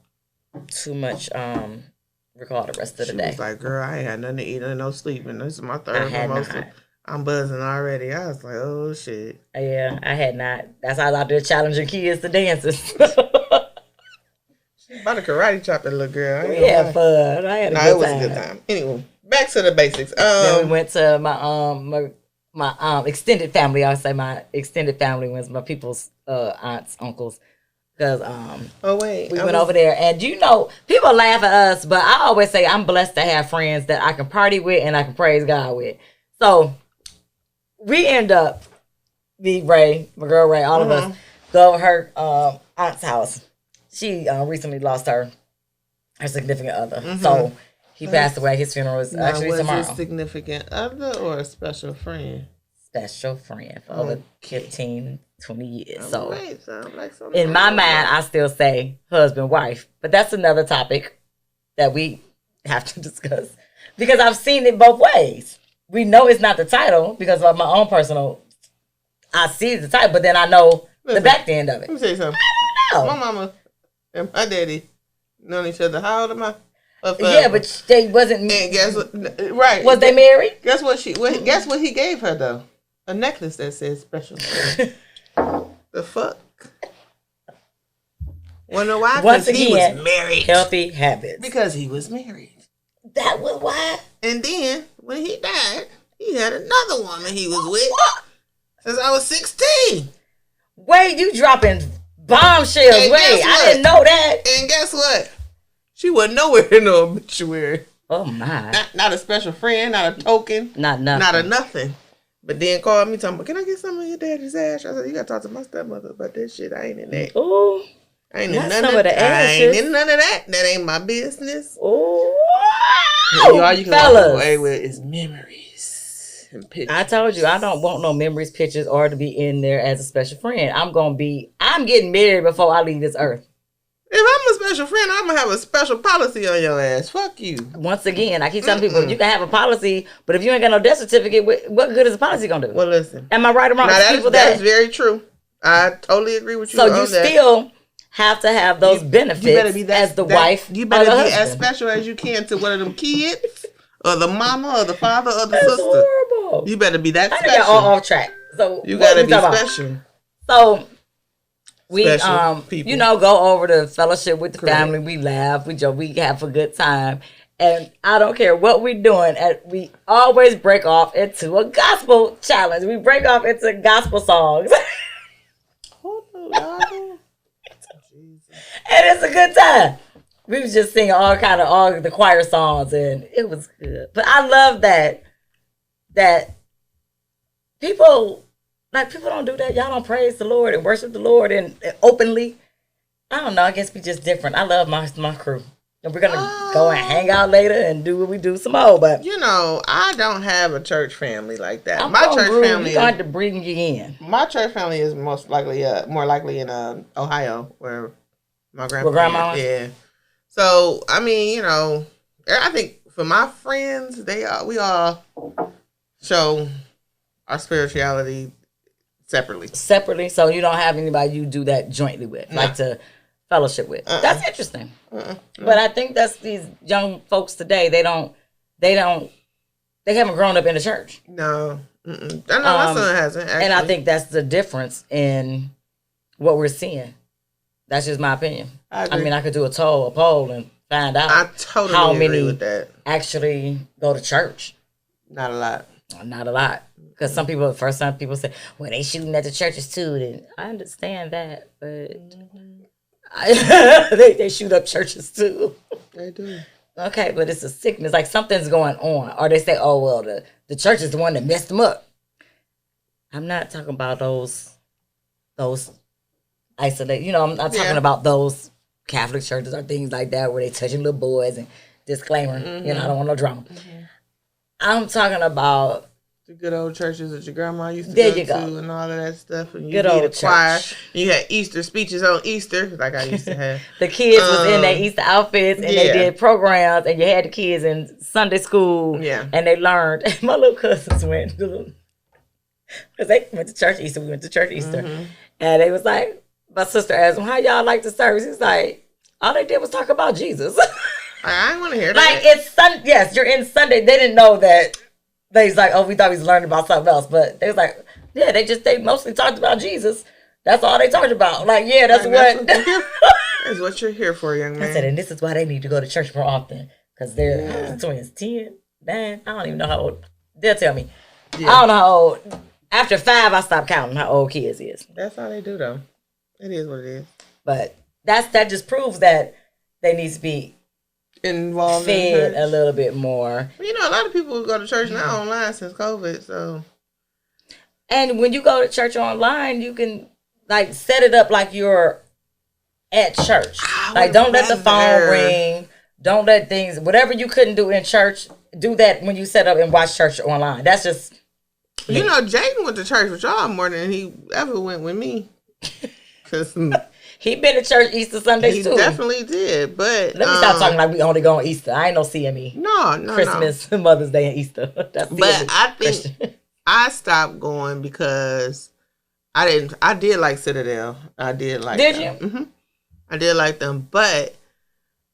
too much recall the rest of the day. She was like, girl, I ain't had nothing to eat and no sleep, and this is my third mimosa. I'm buzzing already. I was like, oh shit. Yeah, I had not. That's how I was out there challenging kids to dances. She about to karate chop that little girl. We had fun. I had a good time. It was a good time. Anyway, back to the basics. Then we went to my extended family. I would say my extended family was my people's aunts, uncles. Because we went over there, and people laugh at us, but I always say I'm blessed to have friends that I can party with and I can praise God with. So we end up, Ray, my girl Ray, all of us go over her aunt's house. She recently lost her significant other, so he passed away. His funeral was actually tomorrow. Was a significant other or a special friend? Special friend for over 15, 20 years. So in my mind, I still say husband, wife, but that's another topic that we have to discuss because I've seen it both ways. We know it's not the title because of my own personal. I see the title, but then I know the back end of it. Let me tell you something. I don't know. My mama and my daddy known each other. How old am I? Yeah, but they wasn't. And guess what? Right? Was they married? Guess what? Guess what he gave her though? A necklace that says special. The fuck? Wanna know why? Once again, he was married. Healthy habits. Because he was married. That was why. And then when he died, he had another woman he was with since I was 16. Wait, you dropping bombshells? Wait, I didn't know that. And guess what? She wasn't nowhere in the obituary. Oh my! Not a special friend, not a token, not nothing, not a nothing. But then called me talking about, can I get some of your daddy's ash? I said, you gotta talk to my stepmother about that shit. I ain't in that. Ooh. I ain't in none of that. I ain't in none of that. That ain't my business. Ooh. All you can walk away with is memories and pictures. I told you, I don't want no memories, pictures, or to be in there as a special friend. I'm getting married before I leave this earth. If I'm a special friend, I'm gonna have a special policy on your ass. Fuck you. Once again, I keep telling people, you can have a policy, but if you ain't got no death certificate, what good is a policy gonna do? Well, listen. Am I right or wrong? Now, that is very true. I totally agree with you. So you still have to have those benefits as the wife. You better be as special as you can to one of them kids, or the mama, or the father, or the sister. Horrible. You better be that special. I got all off track. So you gotta be special. So we go over the fellowship with the family. We laugh, we joke, we have a good time. And I don't care what we're doing, we always break off into a gospel challenge. We break off into gospel songs. And it's a good time. We was just singing all the choir songs, and it was good. But I love that people don't do that. Y'all don't praise the Lord and worship the Lord and openly. I don't know. I guess we just different. I love my crew. And we're gonna go and hang out later and do what we do some more. But I don't have a church family like that. My church family is going to bring you in. My church family is more likely in Ohio, where my grandma. Yeah. So I mean, I think for my friends, we all show our spirituality separately. So you don't have anybody you do that jointly with, like to fellowship with. That's interesting. But I think that's these young folks today. They haven't grown up in the church. No. I know my son hasn't, actually. And I think that's the difference in what we're seeing. That's just my opinion. I mean, I could do a poll and find out how many actually go to church. Not a lot. Not a lot. Because some people say, well, they shooting at the churches too. And I understand that, but they shoot up churches too. They do. Okay, but it's a sickness. Like something's going on. Or they say, oh, well, the church is the one that messed them up. I'm not talking about those isolated. I'm not talking about those Catholic churches or things like that where they touching little boys and disclaimer, I don't want no drama. I'm talking about the good old churches that your grandma used to go to and all of that stuff. And you had a choir. You had Easter speeches on Easter, like I used to have. The kids was in their Easter outfits and they did programs, and you had the kids in Sunday school. Yeah. And they learned. My little cousins went, because they went to church Easter. We went to church Easter. And they was like, my sister asked them, how y'all like the service? He's like, all they did was talk about Jesus. I didn't want to hear that. Like, it's Sunday. Yes, you're in Sunday. They didn't know that. They was like, oh, we thought we was learning about something else. But they was like, yeah, they mostly talked about Jesus. That's all they talked about. Like, yeah, that's what you're here for, young man. I said, and this is why they need to go to church more often. Because they're twins, 10, 9, I don't even know how old. They'll tell me. Yeah. I don't know how old. After 5, I stopped counting how old kids is. That's how they do, though. It is what it is. But that just proves that they need to be involved fed a little bit more. A lot of people go to church now online since COVID, so. And when you go to church online, you can like set it up like you're at church. Like don't let the phone ring. Don't let things, whatever you couldn't do in church, do that when you set up and watch church online. That's just me. Jaden went to church with y'all more than he ever went with me. Cause he been to church Easter Sundays too. He definitely did, but let me stop talking like we only go on Easter. I ain't no CME. No, Christmas, Mother's Day, and Easter. That's but I think I stopped going because I did like Citadel. I did like. Did them. you? Mm-hmm. I did like them, but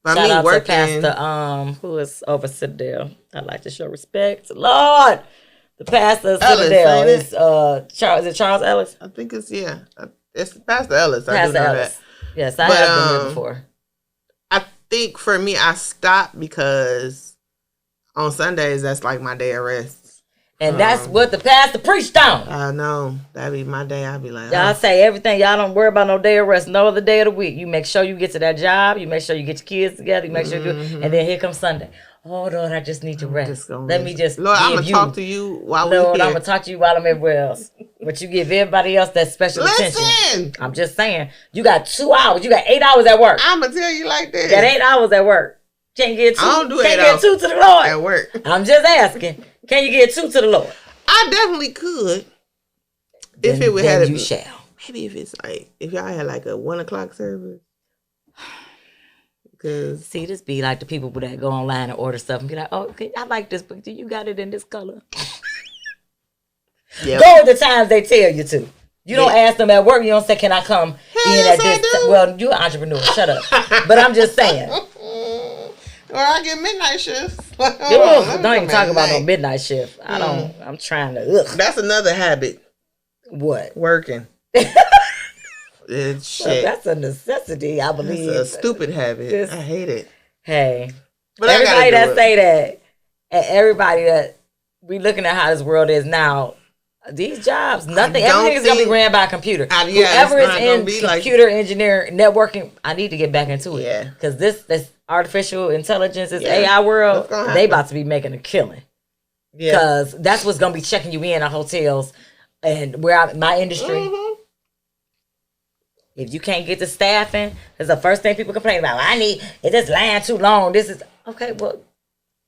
by shout me out working, to Pastor who is over Citadel. I like to show respect, Lord. The pastor of Citadel is Charles. Is it Charles Ellis? I think it's It's Pastor Ellis. I do know Ellis. That. Yes, I have been here before. I think for me, I stopped because on Sundays, that's like my day of rest. And that's what the pastor preached on. I know. That'd be my day. I'd be like, y'all say everything. Y'all don't worry about no day of rest. No other day of the week. You make sure you get to that job. You make sure you get your kids together. You make sure you do it. And then here comes Sunday. Oh, Lord, I just need to rest. Let me just Lord, I'm going to talk to you while we're here. Lord, I'm going to talk to you while I'm everywhere else. But you give everybody else that special attention. I'm just saying. You got 2 hours. You got 8 hours at work. I'm going to tell you like this. You got 8 hours at work. Can't get 2. I don't do 8 hours. Can't get 2 to the Lord. At work. I'm just asking. Can you get 2 to the Lord? I definitely could. Then, if it would have you shall. Maybe if it's like, if y'all had like a 1 o'clock service. See, this be like the people that go online and order stuff and be like, oh, okay, I like this, but you got it in this color. Yep. Go at the times they tell you to. You don't ask them at work. You don't say, can I come in at this time? Well, you're an entrepreneur. Shut up. But I'm just saying. Or I get midnight shifts. Don't even talk about no midnight shift. I'm trying to. That's another habit. What? Working. Shit. Well, that's a necessity, I believe. It's a stupid habit. I hate it. Hey, but everybody that say that, and everybody that we looking at how this world is now, these jobs, everything's gonna be ran by a computer. Whoever is in computer engineering, networking, I need to get back into it. Yeah, because this artificial intelligence, this AI world, they about to be making a killing. Yeah, because that's what's gonna be checking you in at hotels and my industry. Mm-hmm. If you can't get the staffing, because the first thing people complain about, is this line too long? This is okay. Well,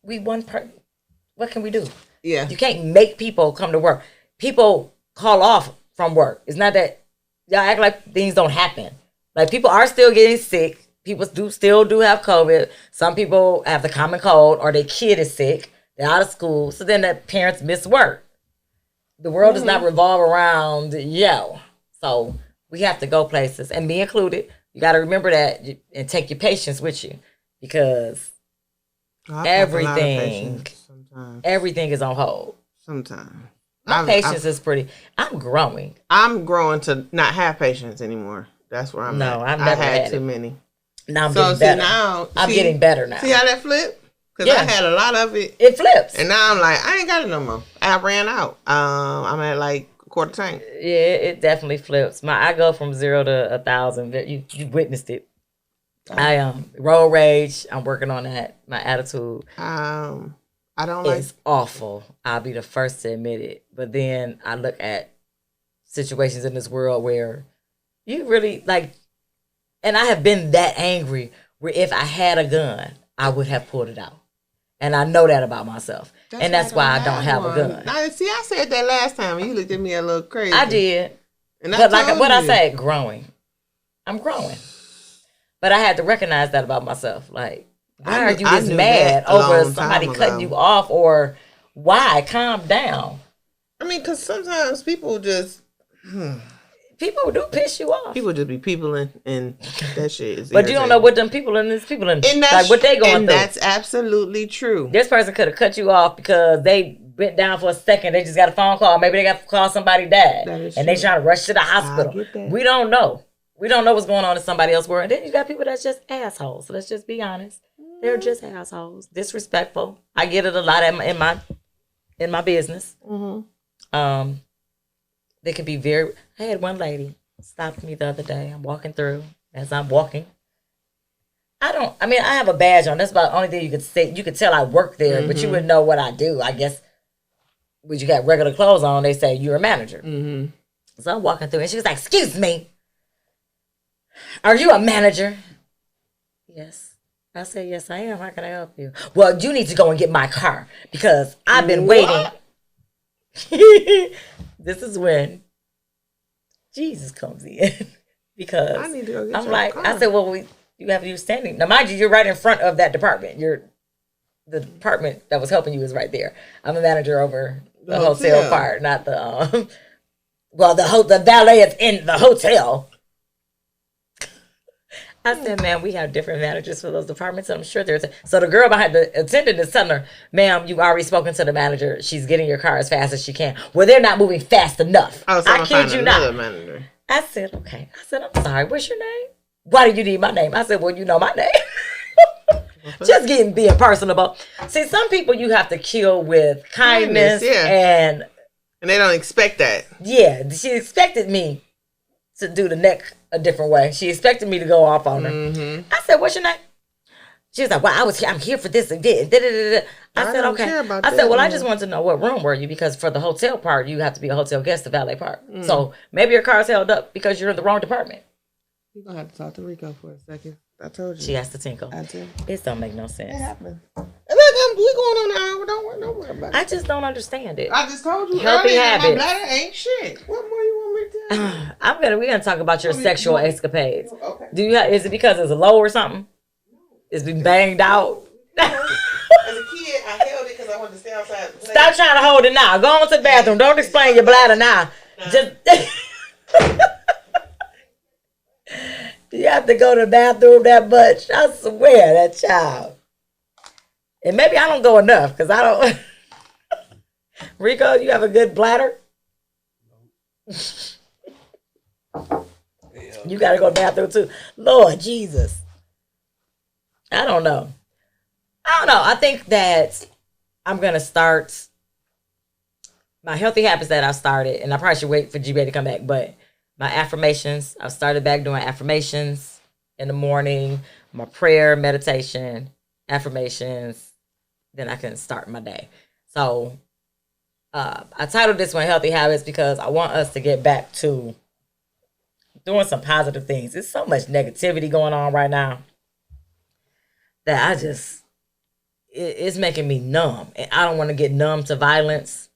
what can we do? Yeah. You can't make people come to work. People call off from work. It's not that y'all act like things don't happen. Like people are still getting sick. People still have COVID. Some people have the common cold or their kid is sick. They're out of school. So then the parents miss work. The world does not revolve around yo. So we have to go places, and me included. You got to remember that and take your patience with you, because everything is on hold. Sometimes. My patience is pretty. I'm growing. I'm growing to not have patience anymore. That's where I'm at. I've never had too many. Now I'm getting better. I'm getting better now. See how that flip? Because I had a lot of it. It flips. And now I'm like, I ain't got it no more. I ran out. I'm at like a quarter tank. Yeah, it definitely flips. I go from 0 to 1,000. You witnessed it. Road rage. I'm working on that. My attitude. I don't like. It's awful. I'll be the first to admit it. But then I look at situations in this world where you really like, and I have been that angry where if I had a gun, I would have pulled it out. And I know that about myself. That's why I don't have a gun. Now, see, I said that last time and you looked at me a little crazy. I did. But like what I said, growing. I'm growing. But I had to recognize that about myself. Like, why are you just mad over somebody cutting you off, or why? Calm down. I mean, because sometimes people just... People do piss you off. People just be peopling, and that shit is But you don't know what them people in this people in, like what they going through. That's absolutely true. This person could have cut you off because they went down for a second. They just got a phone call. Maybe they got to call somebody died, and they trying to rush to the hospital. We don't know. We don't know what's going on in somebody else's world. And then you got people that's just assholes. So let's just be honest. They're just assholes, disrespectful. I get it a lot in my business. Mm-hmm. They can be very. I had one lady stopped me the other day. I'm walking through. As I'm walking, I have a badge on. That's about the only thing you could say. You could tell I work there, but you wouldn't know what I do. I guess when you got regular clothes on, they say you're a manager. Mm-hmm. So I'm walking through, and she was like, "Excuse me, are you a manager?" Yes. I said, "Yes, I am. How can I help you?" "Well, you need to go and get my car because I've been waiting." This is when Jesus comes in because I need to go get I'm like, car. I said, "Well, you have you standing now, mind you, you're right in front of that department. The department that was helping you is right there. I'm a manager over the hotel part, not the the valet is in the hotel." I said, "Ma'am, we have different managers for those departments. I'm sure there's." So the girl behind the attendant is telling her, "Ma'am, you've already spoken to the manager. She's getting your car as fast as she can." "Well, they're not moving fast enough." So I kid you not. Manager. I said, "Okay." I said, "I'm sorry. What's your name?" "Why do you need my name?" I said, "Well, you know my name." Just being personable. See, some people you have to kill with kindness, and they don't expect that. Yeah, she expected me to do the neck a different way. She expected me to go off on her. Mm-hmm. I said, "What's your name?" She was like, "Well, I'm here for this and this." I said, "Okay." I said, "Well, I just wanted to know what room were you, because for the hotel part, you have to be a hotel guest, the valet part. So maybe your car's held up because you're in the wrong department." You're going to have to talk to Rico for a second. I told you. She has to tinkle. I do. It don't make no sense. It happens. Look, we going on an hour. Don't worry about it. I just don't understand it. I just told you. Healthy habits. My bladder ain't shit. What more you want me to tell you? We're gonna talk about your sexual escapades. Okay. Is it because it's low or something? It's been banged out. As a kid, I held it because I wanted to stay outside. Stop trying to hold it now. Go on to the bathroom. Don't explain your bladder now. Just you have to go to the bathroom that much. I swear, that child. And maybe I don't go enough because I don't. Rico, you have a good bladder? You got to go to the bathroom too. Lord Jesus. I don't know. I think that I'm going to start my healthy habits that I started, and I probably should wait for GB to come back, but my affirmations, I've started back doing affirmations in the morning, my prayer, meditation, affirmations, then I can start my day. So I titled this one Healthy Habits because I want us to get back to doing some positive things. There's so much negativity going on right now that it's making me numb. And I don't want to get numb to violence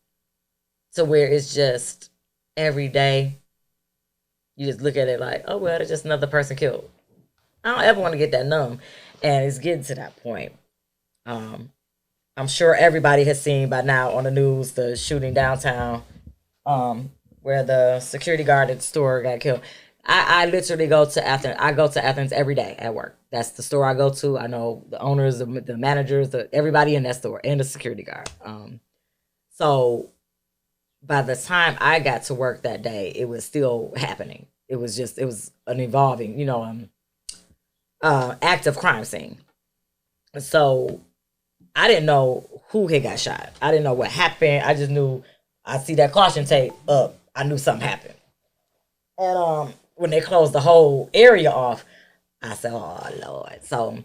to where it's just every day you just look at it like, oh, well, it's just another person killed. I don't ever want to get that numb. And it's getting to that point. I'm sure everybody has seen by now on the news the shooting downtown where the security guard at the store got killed. I literally go to Athens. I go to Athens every day at work. That's the store I go to. I know the owners, the managers, everybody in that store, and the security guard. So by the time I got to work that day, it was still happening. It was an evolving, active crime scene. So I didn't know who had got shot. I didn't know what happened. I just knew I see that caution tape up. I knew something happened. And when they closed the whole area off, I said, oh, Lord. So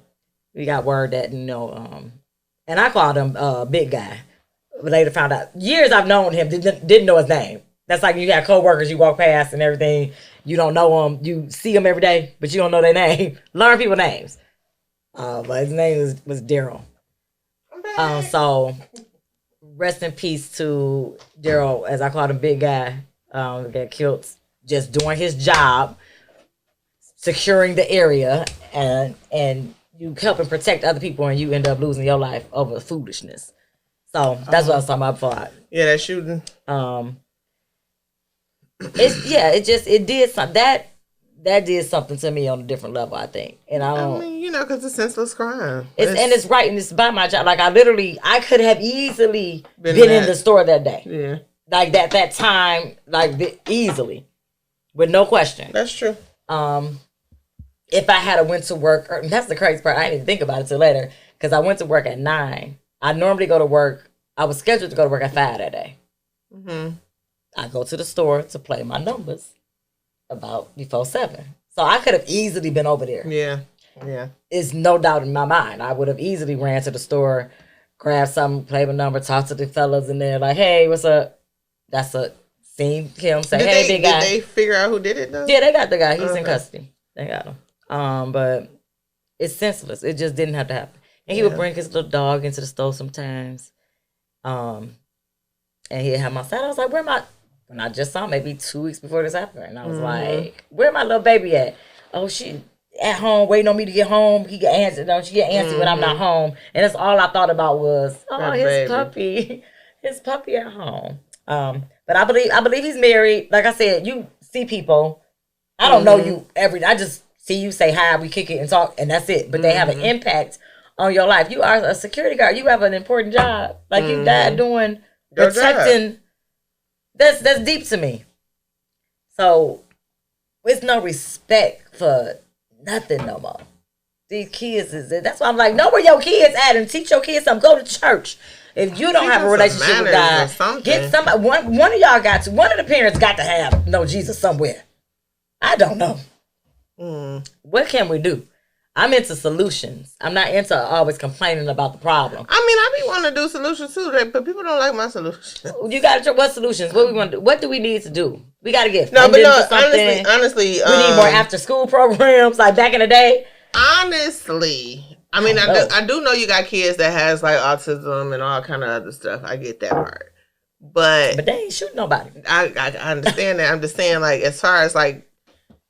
we got word that, and I called him Big Guy. But later found out, years I've known him, didn't know his name. That's like you got coworkers you walk past and everything. You don't know them. You see them every day, but you don't know their name. Learn people's names. But his name was Daryl. So rest in peace to Daryl, as I called him, Big Guy, got killed just doing his job, securing the area, and you helping protect other people, and you end up losing your life over foolishness. So that's what I was talking about before. Yeah, that shooting. It did something that did something to me on a different level, I think. And I mean, because it's senseless crime. It's right, and it's by my job. Like I could have easily been in the store that day. Yeah, like that time, easily, with no question. That's true. If I had went to work, that's the crazy part. I didn't even think about it till later because I went to work at 9. I normally go to work. I was scheduled to go to work at 5 that day. Mm-hmm. I go to the store to play my numbers about before 7. So I could have easily been over there. Yeah. It's no doubt in my mind. I would have easily ran to the store, grabbed something, play my number, talk to the fellas in there, like, hey, what's up? Seen him say, hey, big guy. Did they figure out who did it though? Yeah, they got the guy. He's in custody. They got him. But it's senseless. It just didn't have to happen. And he would bring his little dog into the store sometimes. And he'd have my side. I was like, when I just saw him maybe 2 weeks before this happened. And I was like, where my little baby at? Oh, she at home waiting on me to get home. He get answered. She get answered when I'm not home. And that's all I thought about was, his puppy. His puppy at home. But I believe he's married. Like I said, you see people. I don't know you I just see you, say hi, we kick it and talk, and that's it. But they have an impact on your life. You are a security guard. You have an important job. Like you died doing protecting. That's deep to me. So it's no respect for nothing no more. These kids that's why I'm like, know where your kids at and teach your kids something. Go to church. If you don't have a relationship with God, get somebody. One of y'all got to. One of the parents got to know Jesus somewhere. I don't know. What can we do? I'm into solutions. I'm not into always complaining about the problem. I mean, I be wanting to do solutions too, but people don't like my solutions. You got to what solutions? What we want to do? What do we need to do? We got to get honestly, we need more after school programs like back in the day. Honestly, I mean, I do know you got kids that has like autism and all kind of other stuff. I get that part, but they ain't shooting nobody. I understand that. I'm just saying, like, as far as like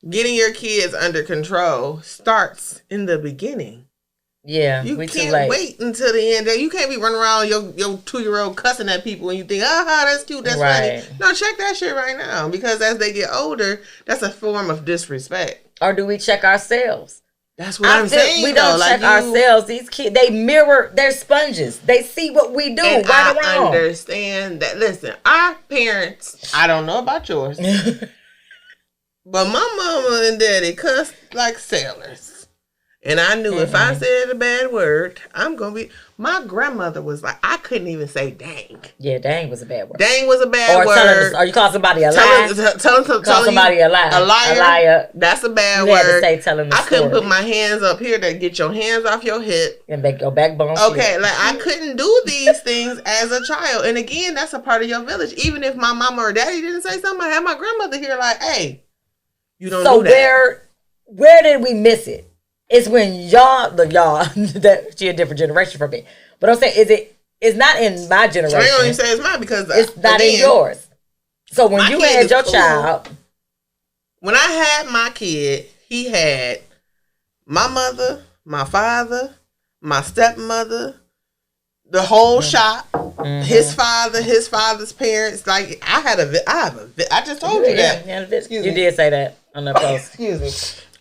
getting your kids under control starts in the beginning. Yeah, you can't wait until the end. You can't be running around your 2-year-old cussing at people and you think, that's cute, that's funny. No, check that shit right now, because as they get older, that's a form of disrespect. Or do we check ourselves? That's what I'm saying. We don't check ourselves. These kids, they mirror. They're sponges. They see what we do. And I understand that. Listen, our parents. I don't know about yours, but my mama and daddy cussed like sailors. And I knew if I said a bad word, I'm going to be... My grandmother was like, I couldn't even say dang. Yeah, dang was a bad word. Dang was a bad word. Or you call somebody a liar. Tell somebody a liar. A liar. That's a bad word. You had to say telling the story. I couldn't put my hands up here to get your hands off your hip. And make your backbone. Okay, like I couldn't do these things as a child. And again, that's a part of your village. Even if my mama or daddy didn't say something, I had my grandmother here like, hey, You don't so do that. Where did we miss it? It's when y'all that she a different generation from me. But I'm saying it's not in my generation. I ain't gonna say it's mine because it's not in yours. So when you had your child, when I had my kid, he had my mother, my father, my stepmother, the whole shop, his father, his father's parents. Like I just told you that. Yeah, you did say that on the post. Excuse me.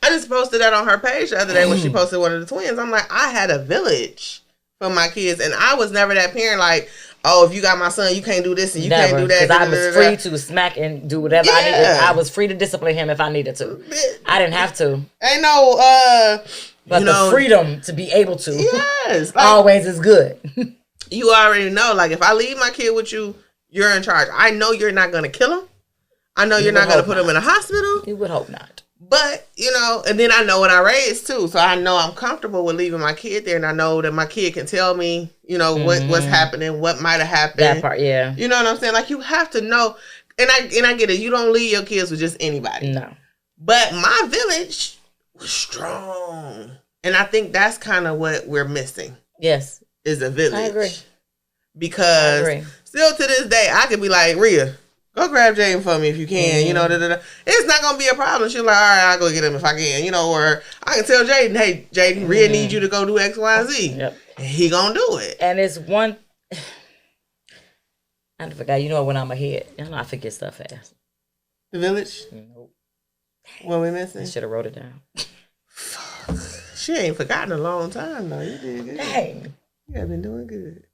I just posted that on her page the other day when she posted one of the twins. I'm like, I had a village for my kids, and I was never that parent like, oh, if you got my son, you can't do this and you can't do that. Because I was free to smack and do whatever I needed. I was free to discipline him if I needed to. I didn't have to. Ain't no but the freedom to be able to, yes, always is good. You already know, like if I leave my kid with you, you're in charge. I know you're not gonna kill him. I know you're not gonna put him in a hospital. You would hope not. But, and then I know what I raised too. So I know I'm comfortable with leaving my kid there. And I know that my kid can tell me, what's happening, what might have happened. That part, yeah. You know what I'm saying? Like you have to know. And I get it. You don't leave your kids with just anybody. No. But my village was strong. And I think that's kind of what we're missing. Yes. Is a village. I agree. Because still to this day, I could be like, Rhea, go grab Jaden for me if you can, It's not going to be a problem. She's like, all right, I'll go get him if I can, or I can tell Jaden, hey, Jaden, Rhea needs you to go do X, Y, and Z. Yep. And he going to do it. And it's one, I forgot, when I'm ahead, I forget stuff fast. The village? Nope. What we missing? I should have wrote it down. Fuck. She ain't forgotten a long time, though. You did good. Dang. You have been doing good.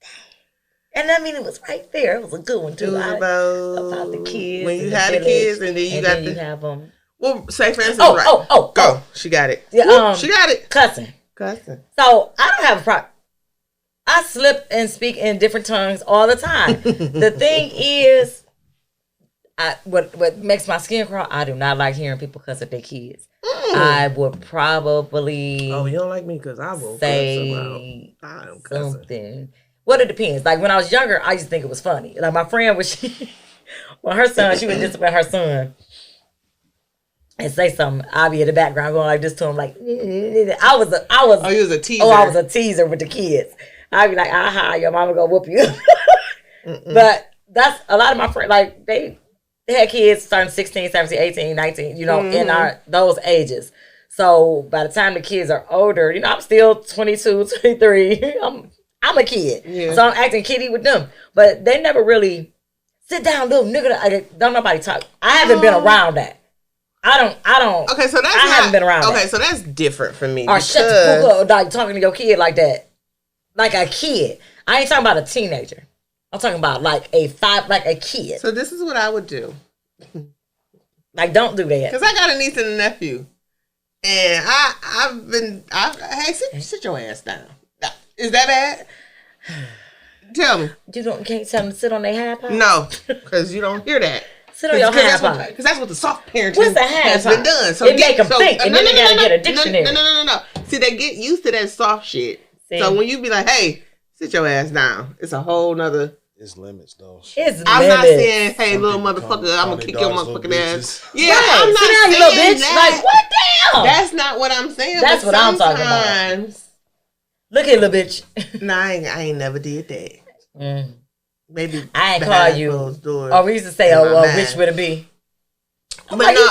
And I mean, it was right there. It was a good one, too. It was about the kids. When you had the kids, and then you have them. Well, say for instance, Go. She got it. Yeah, she got it. Cussing. So, I don't have a problem. I slip and speak in different tongues all the time. The thing is, what makes my skin crawl, I do not like hearing people cuss at their kids. I would probably... Oh, you don't like me because I will say something. Well, it depends. Like, when I was younger, I used to think it was funny. Like, my friend, when her son, she would discipline her son and say something. I'll be in the background going like this to him, like, I was. Oh, you was a teaser. Oh, I was a teaser with the kids. I'd be like, aha, your mama gonna whoop you. But that's a lot of my friends, like, they had kids starting 16, 17, 18, 19, in those ages. So by the time the kids are older, I'm still 22, 23. I'm a kid. Yeah. So I'm acting kiddie with them. But they never really sit down, little nigga. Don't nobody talk. I haven't been around that. I don't. Okay, so I haven't been around that. Okay, so that's different for me. Or shut the fuck up, like talking to your kid like that. Like a kid. I ain't talking about a teenager. I'm talking about like a kid. So this is what I would do. Like, don't do that. Because I got a niece and a nephew. And hey, sit your ass down. Is that bad? Tell me. You can't tell them to sit on their high pot? No, because you don't hear that. Sit on your high pot. Because that's what the soft parenting has been done. So it make them think, and then they got to get a dictionary. No. See, they get used to that soft shit. See? So when you be like, hey, sit your ass down, it's a whole nother... It's limits, though. I'm not saying, hey, little motherfucker, I'm going to kick your motherfucking ass. Yeah, right. I'm not saying little bitch. That. Like, what damn? That's not what I'm saying. That's what I'm talking about. Look here, little bitch. Nah, I ain't never did that. Maybe I ain't call you. Or we used to say, which would it be? But like, no,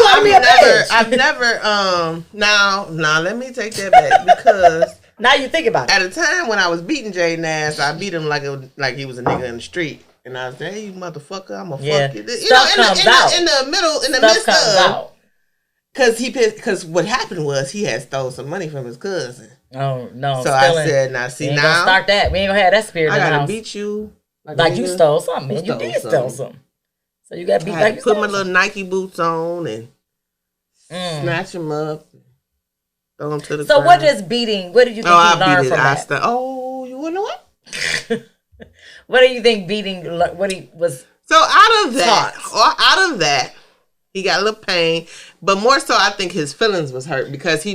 I've never, now, let me take that back because... Now you think about it. At a time when I was beating Jaden ass, I beat him like he was a nigga in the street. And I said, hey, you motherfucker, I'm going to fuck you. In the midst of... Because what happened was he had stole some money from his cousin. Oh, no. So I said, now, see, now... Gonna start that. We ain't going to have that spirit I in the house. got to beat you. Like you stole something, man. You did steal something. So you got beat like you put my little Nike boots on and snatch them up. Throw them to the ground. What is beating? What did you think you learned from that? You want to know what? What do you think beating? What he was? So out of that, he got a little pain, but more so, I think his feelings was hurt because he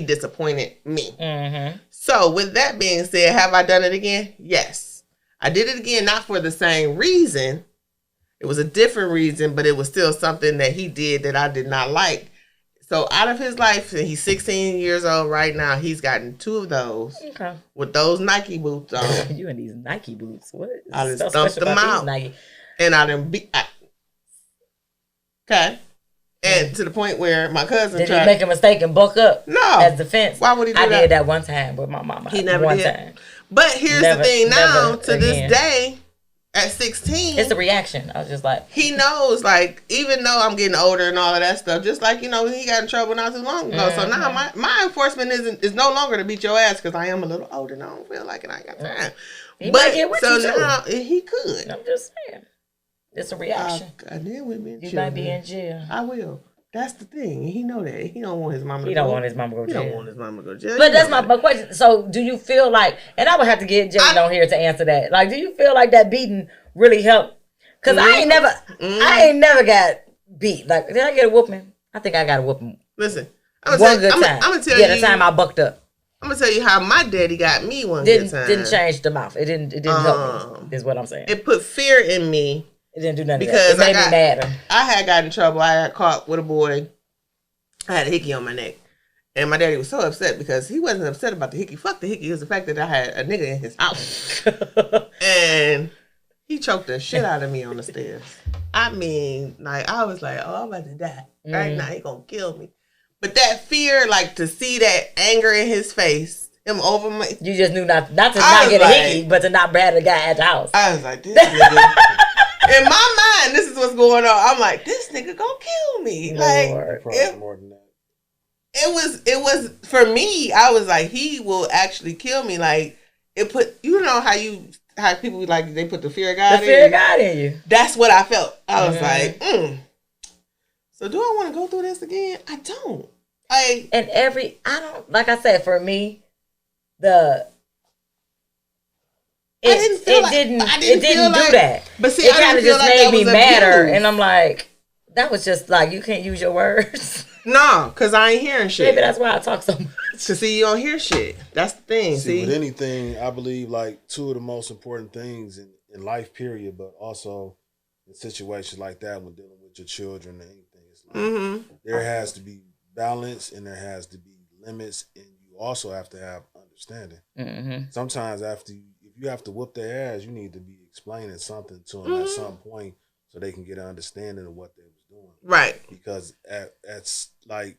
disappointed me. Mm-hmm. So with that being said, have I done it again? Yes, I did it again, not for the same reason. It was a different reason, but it was still something that he did that I did not like. So out of his life, and he's 16 years old right now, he's gotten 2 of those. Okay. With those Nike boots on. You and these Nike boots. What? I just stumped them out. And I done okay. And to the point where my cousin did he make a mistake and buck up? No. As defense? Why would he do that? I did that one time with my mama. He never did. Time. But here's the thing now, to this day, at 16. It's a reaction. I was just like. He knows, like, even though I'm getting older and all of that stuff, just like, he got in trouble not too long ago. So now my enforcement is no longer to beat your ass because I am a little older and I don't feel like it. I ain't got time. He might get with you too. Now he could. I'm just saying. It's a reaction. You might be in jail. I will. That's the thing. He know that. He don't want his mama to go. He don't want his mama to go to jail. He don't want his mama to go to jail. But that's my question. So do you feel like, and I would have to get Jaden on here to answer that. Like, do you feel like that beating really helped? Because I ain't never got beat. Like, did I get a whooping? I think I got a whooping. Listen. I'm gonna tell you. The time I bucked up. I'm gonna tell you how my daddy got me good time. Didn't change the mouth. It didn't help me, is what I'm saying. It put fear in me. It didn't do nothing because it made me madder. I had gotten in trouble. I got caught with a boy. I had a hickey on my neck. And my daddy was so upset because he wasn't upset about the hickey. Fuck the hickey. It was the fact that I had a nigga in his house. And he choked the shit out of me on the stairs. I mean, like, I was like, oh, I'm about to die. Right now, he gonna kill me. But that fear, like, to see that anger in his face, him over my... You just knew not to not get a hickey, but to not brag the guy at the house. I was like, this nigga... In my mind, this is what's going on. I'm like, this nigga gonna kill me. Lord. Like, more than that. It was for me. I was like, he will actually kill me. Like, it put, you know how people like they put the fear of God. The fear of God in you. That's what I felt. I was like, So do I want to go through this again? I don't. I don't. Like I said, for me, It didn't do that. But see, it kind of just made me madder, and I'm like, that was just like, you can't use your words. No, because I ain't hearing shit. Maybe that's why I talk so much. Because see, you don't hear shit. That's the thing. See, with anything, I believe like 2 of the most important things in life, period, but also in situations like that when dealing with your children and anything, it's like there has to be balance and there has to be limits, and you also have to have understanding. Sometimes if you have to whoop their ass, you need to be explaining something to them at some point so they can get an understanding of what they was doing. Right. Because that's like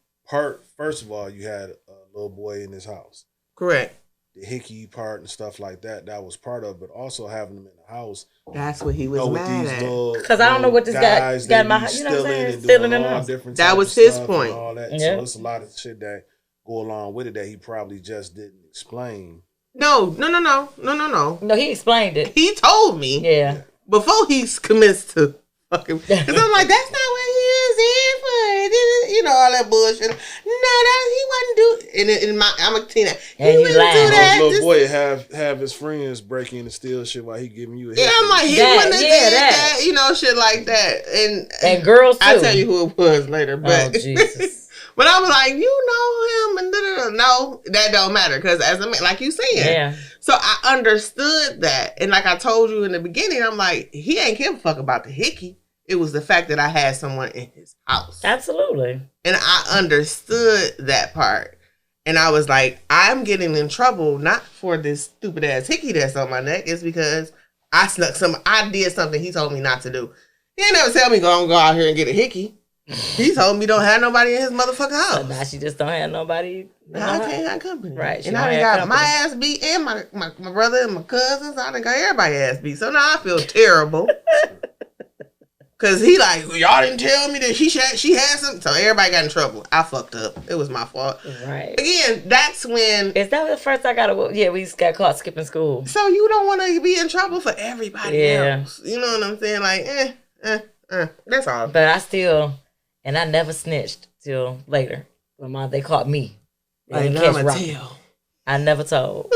first of all, you had a little boy in his house. Correct. The hickey part and stuff like that was part of it, but also having them in the house. That's what he was mad at. Because I don't know what this guy got in my house. You know what I'm saying? Stealing in the house. That was his point. All that. Yeah. So it's a lot of shit that go along with it that he probably just didn't explain. No. No, he explained it. He told me. Yeah. Before he commits to fucking... Because I'm like, that's not what he is here for. You know, all that bullshit. No, he wasn't doing... I'm a teenager. He wouldn't do that. Little boy have his friends break in and steal shit while he giving you a Yeah, I'm like, he wouldn't have did that. You know, shit like that. And girls, too. I'll tell you who it was later. But, oh, Jesus. But I was like, you know him, and no, that don't matter because as a man, like you said, yeah. So I understood that, and like I told you in the beginning, I'm like, he ain't give a fuck about the hickey. It was the fact that I had someone in his house. Absolutely, and I understood that part, and I was like, I'm getting in trouble not for this stupid ass hickey that's on my neck. It's because I did something he told me not to do. He ain't never tell me go out here and get a hickey. He told me don't have nobody in his motherfucking house. So now she just don't have nobody. Now I can't have company. Right. And I done got my ass beat and my brother and my cousins. I done got everybody ass beat. So now I feel terrible. Cause he like, y'all didn't tell me that she had something. So everybody got in trouble. I fucked up. It was my fault. Right. Again, that's when. Is that the first I got yeah, we just got caught skipping school. So you don't want to be in trouble for everybody else. You know what I'm saying? Like, that's all. But I never snitched till later. When they caught me. Like, I never told.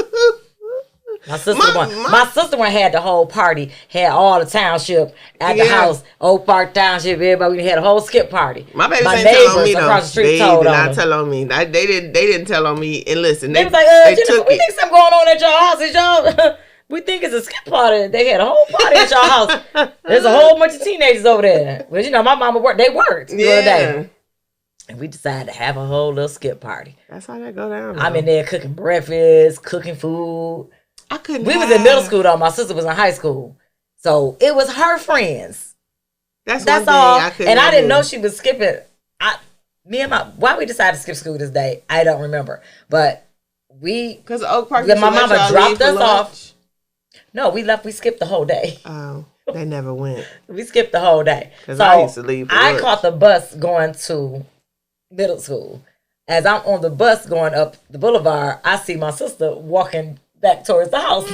My sister one had the whole party, had all the township at the house, Oak Park Township, everybody. We had a whole skip party. My babies ain't tell on me though. Across the street they did not tell on me. They didn't tell on me. And listen, they was like, Jennifer, we think something going on at your house. Is y'all? We think it's a skip party. They had a whole party at your house. There's a whole bunch of teenagers over there. But you know, my mama worked. They worked the other day. And we decided to have a whole little skip party. That's how that go down. Though. I'm in there cooking breakfast, cooking food. I couldn't. We was in middle school though. My sister was in high school, so it was her friends. That's all. And I didn't know she was skipping. Why we decided to skip school this day, I don't remember. But because Oak Park, my mama dropped us off. No, we left. We skipped the whole day. Oh, they never went. We skipped the whole day. So I used to leave. I caught the bus going to middle school. As I'm on the bus going up the boulevard, I see my sister walking back towards the house.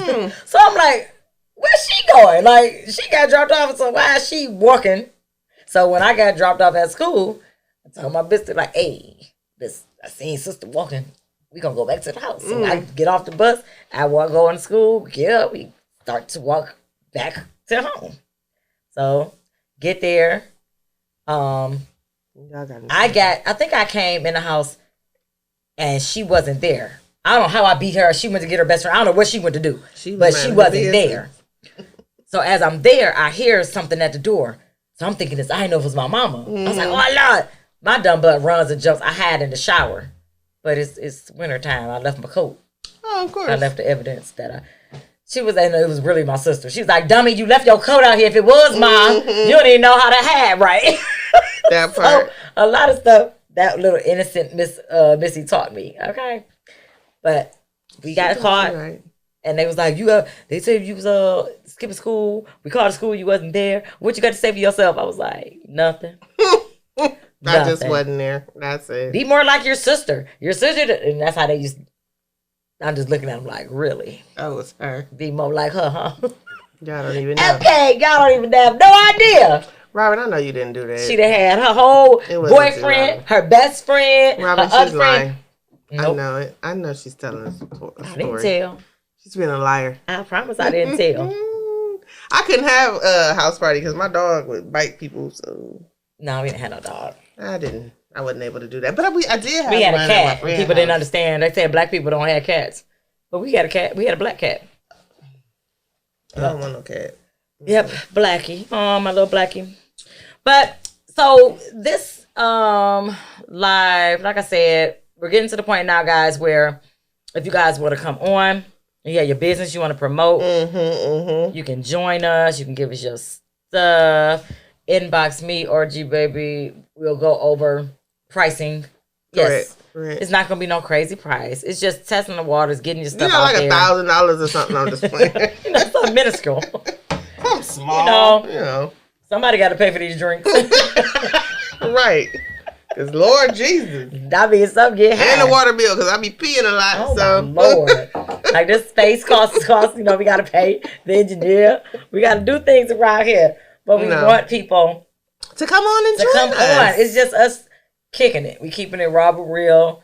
So I'm like, where's she going? Like, she got dropped off, so why is she walking? So when I got dropped off at school, I told my sister, like, hey, I seen sister walking. We gonna go back to the house. So I get off the bus, I go in school, get up, we start to walk back to home. So get there. I think I came in the house and she wasn't there. I don't know how I beat her. She went to get her best friend. I don't know what she went to do, but she wasn't there. So as I'm there, I hear something at the door. So I'm thinking I didn't know if it was my mama. I was like, oh Lord. My dumb butt runs and jumps. I hide in the shower. But it's winter time. I left my coat. Oh, of course. I left the evidence that she was, and it was really my sister. She was like, dummy, you left your coat out here. If it was mine, you don't even know how to hide, right? That part. So, a lot of stuff that little innocent Missy taught me. Okay. But we got caught. Right. And they was like, they said you was skipping school. We called the school, you wasn't there. What you got to say for yourself? I was like, nothing. I just wasn't there. That's it. Be more like your sister. Your sister, and that's how they used. I'm just looking at them like, really? That was her. Be more like her, huh? Y'all don't even know. Okay, y'all don't even have no idea. Robin, I know you didn't do that. She'd have had her whole boyfriend, her best friend, Robin, her other friend. Nope. I know it. I know she's telling us a story. I didn't tell. She's been a liar. I promise I didn't tell. I couldn't have a house party because my dog would bite people. So no, we didn't have no dog. I didn't. I wasn't able to do that. But I did have. We had a cat. People didn't understand. They said black people don't have cats, but we had a cat. We had a black cat. I don't want no cat. Yep, Blackie. Oh, my little Blackie. But so this live, like I said, we're getting to the point now, guys, where if you guys want to come on, you have your business you want to promote, you can join us. You can give us your stuff. Inbox me or G Baby. We'll go over pricing. Yes. Correct. It's not going to be no crazy price. It's just testing the waters, getting your stuff out there. Like $1,000 or something on display. Something minuscule. Something small. You know. Somebody got to pay for these drinks. Right. Because Lord Jesus. That means something get high. And the water bill, because I be peeing a lot. Oh, so. My Lord. Like this space costs, we got to pay the engineer. We got to do things around here. But we want people to come on and join us. It's just us kicking it. We keeping it raw but real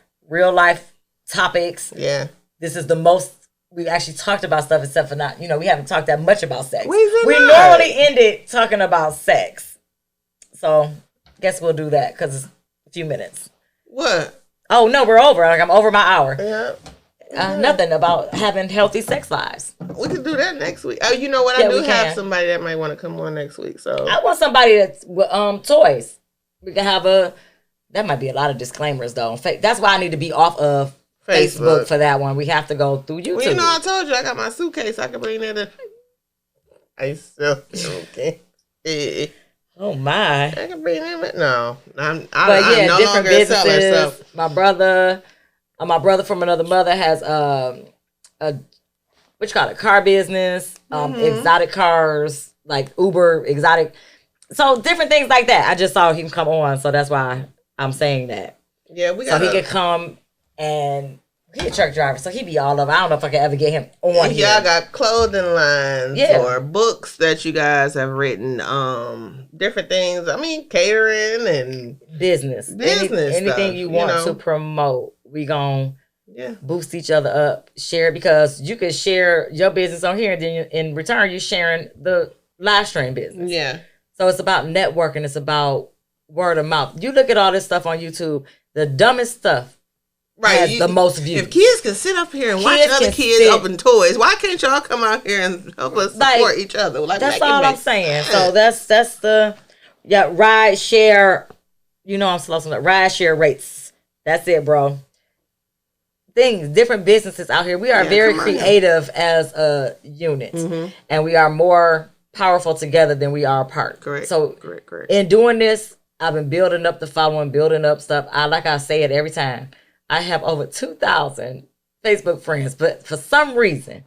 life topics. Yeah. This is the most we actually talked about stuff except for not, we haven't talked that much about sex. We normally end it talking about sex. So guess we'll do that because it's a few minutes. What? Oh no, we're over. Like I'm over my hour. Yeah. Nothing about having healthy sex lives. We can do that next week. Oh, you know what? I do have somebody that might want to come on next week. So I want somebody that's toys. We can have that might be a lot of disclaimers though. That's why I need to be off of Facebook for that one. We have to go through YouTube. Well, I told you I got my suitcase. I can bring that in. I still okay. Oh my! I can bring them. No, I'm no different longer businesses. A seller. So. My brother from another mother has a what you call it, car business, exotic cars like Uber, exotic, so different things like that. I just saw him come on, so that's why I'm saying that. Yeah, so he could come and he's a truck driver, so he be all over. I don't know if I could ever get him on here. Y'all got clothing lines or books that you guys have written, different things. I mean, catering and business anything stuff, you want to promote. We gon' boost each other up, share it, because you can share your business on here, and then in return you're sharing the live stream business. Yeah. So it's about networking. It's about word of mouth. You look at all this stuff on YouTube, the dumbest stuff has the most views. If kids can sit up here and watch other kids open toys, why can't y'all come out here and help us support each other? That's all I'm saying. So that's the ride, share, You know I'm slow. Ride share rates. That's it, bro. Different businesses out here. We are very creative as a unit, and we are more powerful together than we are apart. Correct. So, correct. In doing this, I've been building up the following, building up stuff. I say it every time. I have over 2,000 Facebook friends, but for some reason,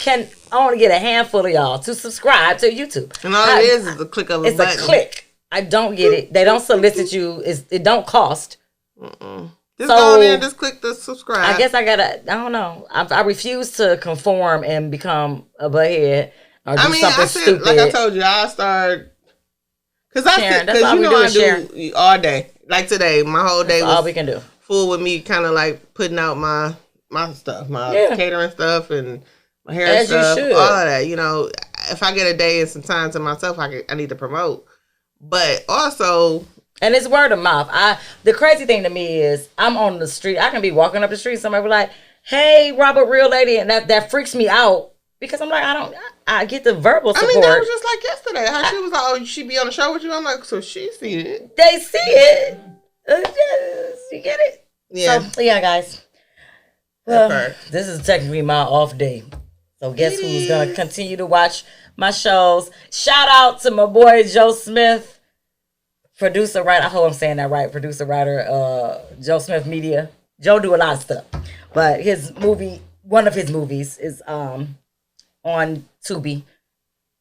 I only get a handful of y'all to subscribe to YouTube. And all it is a click of a button. It's a click. I don't get it. They don't solicit you. It don't cost. Just go in there and just click the subscribe. I guess I don't know. I refuse to conform and become a butthead or do something stupid. Like I told you, I'll start. Because I do all day. Like today, my whole day was all we can do. Full with me kind of like putting out my stuff, my catering stuff and my hair stuff, all of that. You know, if I get a day and some time to myself, I need to promote. But also, and it's word of mouth. The crazy thing to me is I'm on the street. I can be walking up the street. Somebody be like, "Hey, Robert, real lady," and that freaks me out because I'm like, I get the verbal support. I mean, that was just like yesterday. How she was like, "Oh, she be on the show with you." I'm like, so she see it. They see it. You get it? Yeah. So, yeah, guys. Well, this is technically my off day. So guess who's going to continue to watch my shows? Shout out to my boy Joe Smith, producer, writer. I hope I'm saying that right. Producer, writer, Joe Smith Media. Joe do a lot of stuff. But one of his movies is on Tubi.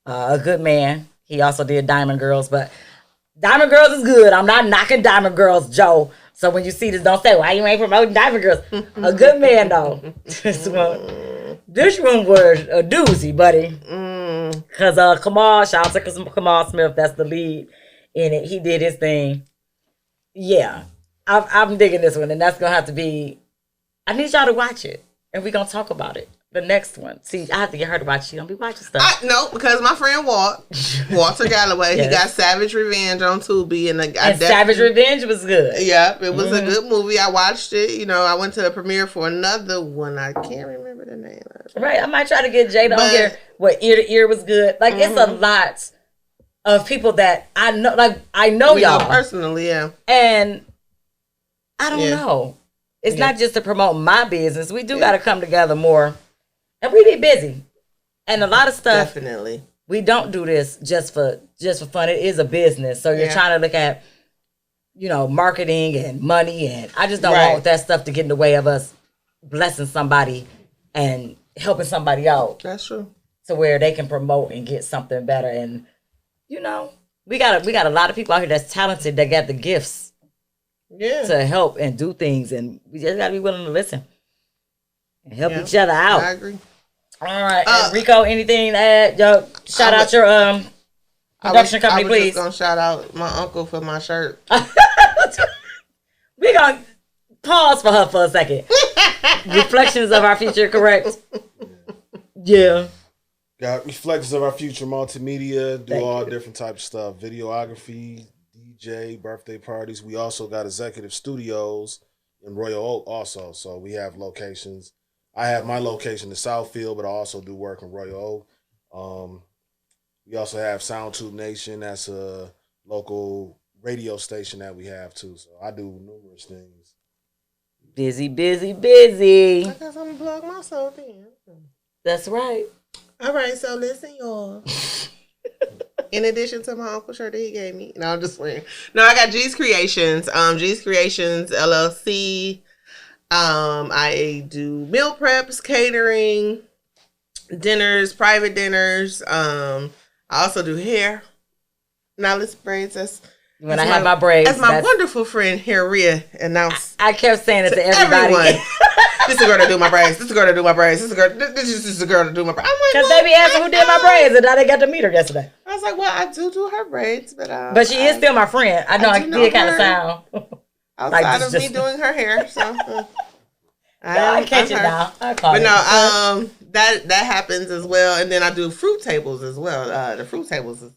A Good Man. He also did Diamond Girls, but Diamond Girls is good. I'm not knocking Diamond Girls, Joe. So when you see this, don't say, why you ain't promoting Diamond Girls? A Good Man, though. This one was a doozy, buddy. Because shout out to Kamal Smith, that's the lead in it. He did his thing. Yeah. I'm digging this one, and that's going to have to be, I need y'all to watch it, and we're going to talk about it. The next one. See, I have to get her to watch. She don't be watching stuff. No, because my friend Walter Galloway, he got Savage Revenge on Tubi, and Savage Revenge was good. Yeah, it was a good movie. I watched it. You know, I went to the premiere for another one. I can't remember the name of it. Right, I might try to get Jada on here. What Ear to Ear was good. Like it's a lot of people that I know. Like I know y'all personally, yeah. And I don't know. It's not just to promote my business. We do got to come together more. And we be busy. And a lot of stuff. Definitely. We don't do this just for fun. It is a business. So you're trying to look at, marketing and money. And I just don't want that stuff to get in the way of us blessing somebody and helping somebody out. That's true. To where they can promote and get something better. And, we got a lot of people out here that's talented, that got the gifts to help and do things. And we just got to be willing to listen. And help each other out. I agree. All right, Rico, anything to add? Yo, shout out your production company, please. I was just gonna shout out my uncle for my shirt. We're gonna pause for her for a second. Reflections of Our Future, correct? Yeah. Got Reflections of Our Future multimedia. Do all different types of stuff. Videography, DJ, birthday parties. We also got executive studios in Royal Oak also. So we have locations. I have my location in Southfield, but I also do work in Royal Oak. We also have SoundTube Nation. That's a local radio station that we have too. So I do numerous things. Busy, busy, busy. I guess I'm gonna plug myself in. That's right. All right, so listen, y'all. In addition to my uncle shirt that he gave me. No, I'm just playing. No, I got G's Creations. G's Creations LLC. I do meal preps, catering, dinners, private dinners. I also do hair, knowledge braids. When I have my braids, as my wonderful friend here, Rhea, announced. I kept saying it to everybody. This is a girl to do my braids. This is a girl to do my braids. This is a girl to do my braids. Because they be asking who did my braids, and now they got to meet her yesterday. I was like, well, I do her braids, but she is still my friend. I know I did kind of sound outside of me doing her hair. So I catch it now. But no, that happens as well, and then I do fruit tables as well. The fruit tables is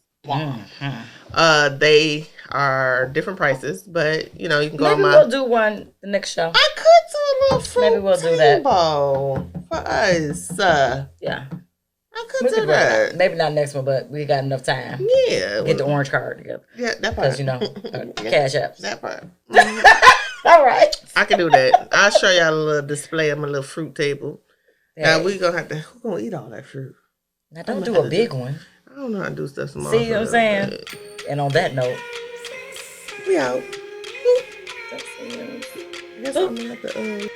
they are different prices, but you can go maybe on my. We'll do one the next show. I could do a little fruit maybe we'll do that for us. Yeah. I could do that. Maybe not next one, but we got enough time. Yeah. Get the orange card together. Yeah, that part. Because, cash apps. That part. All right. I can do that. I'll show y'all a little display of my little fruit table. Now, we're going to have to... Who's going to eat all that fruit? Now, don't do a big one. I don't know how to do stuff small. See what I'm saying? And on that note... We out. I guess I'm going to have to...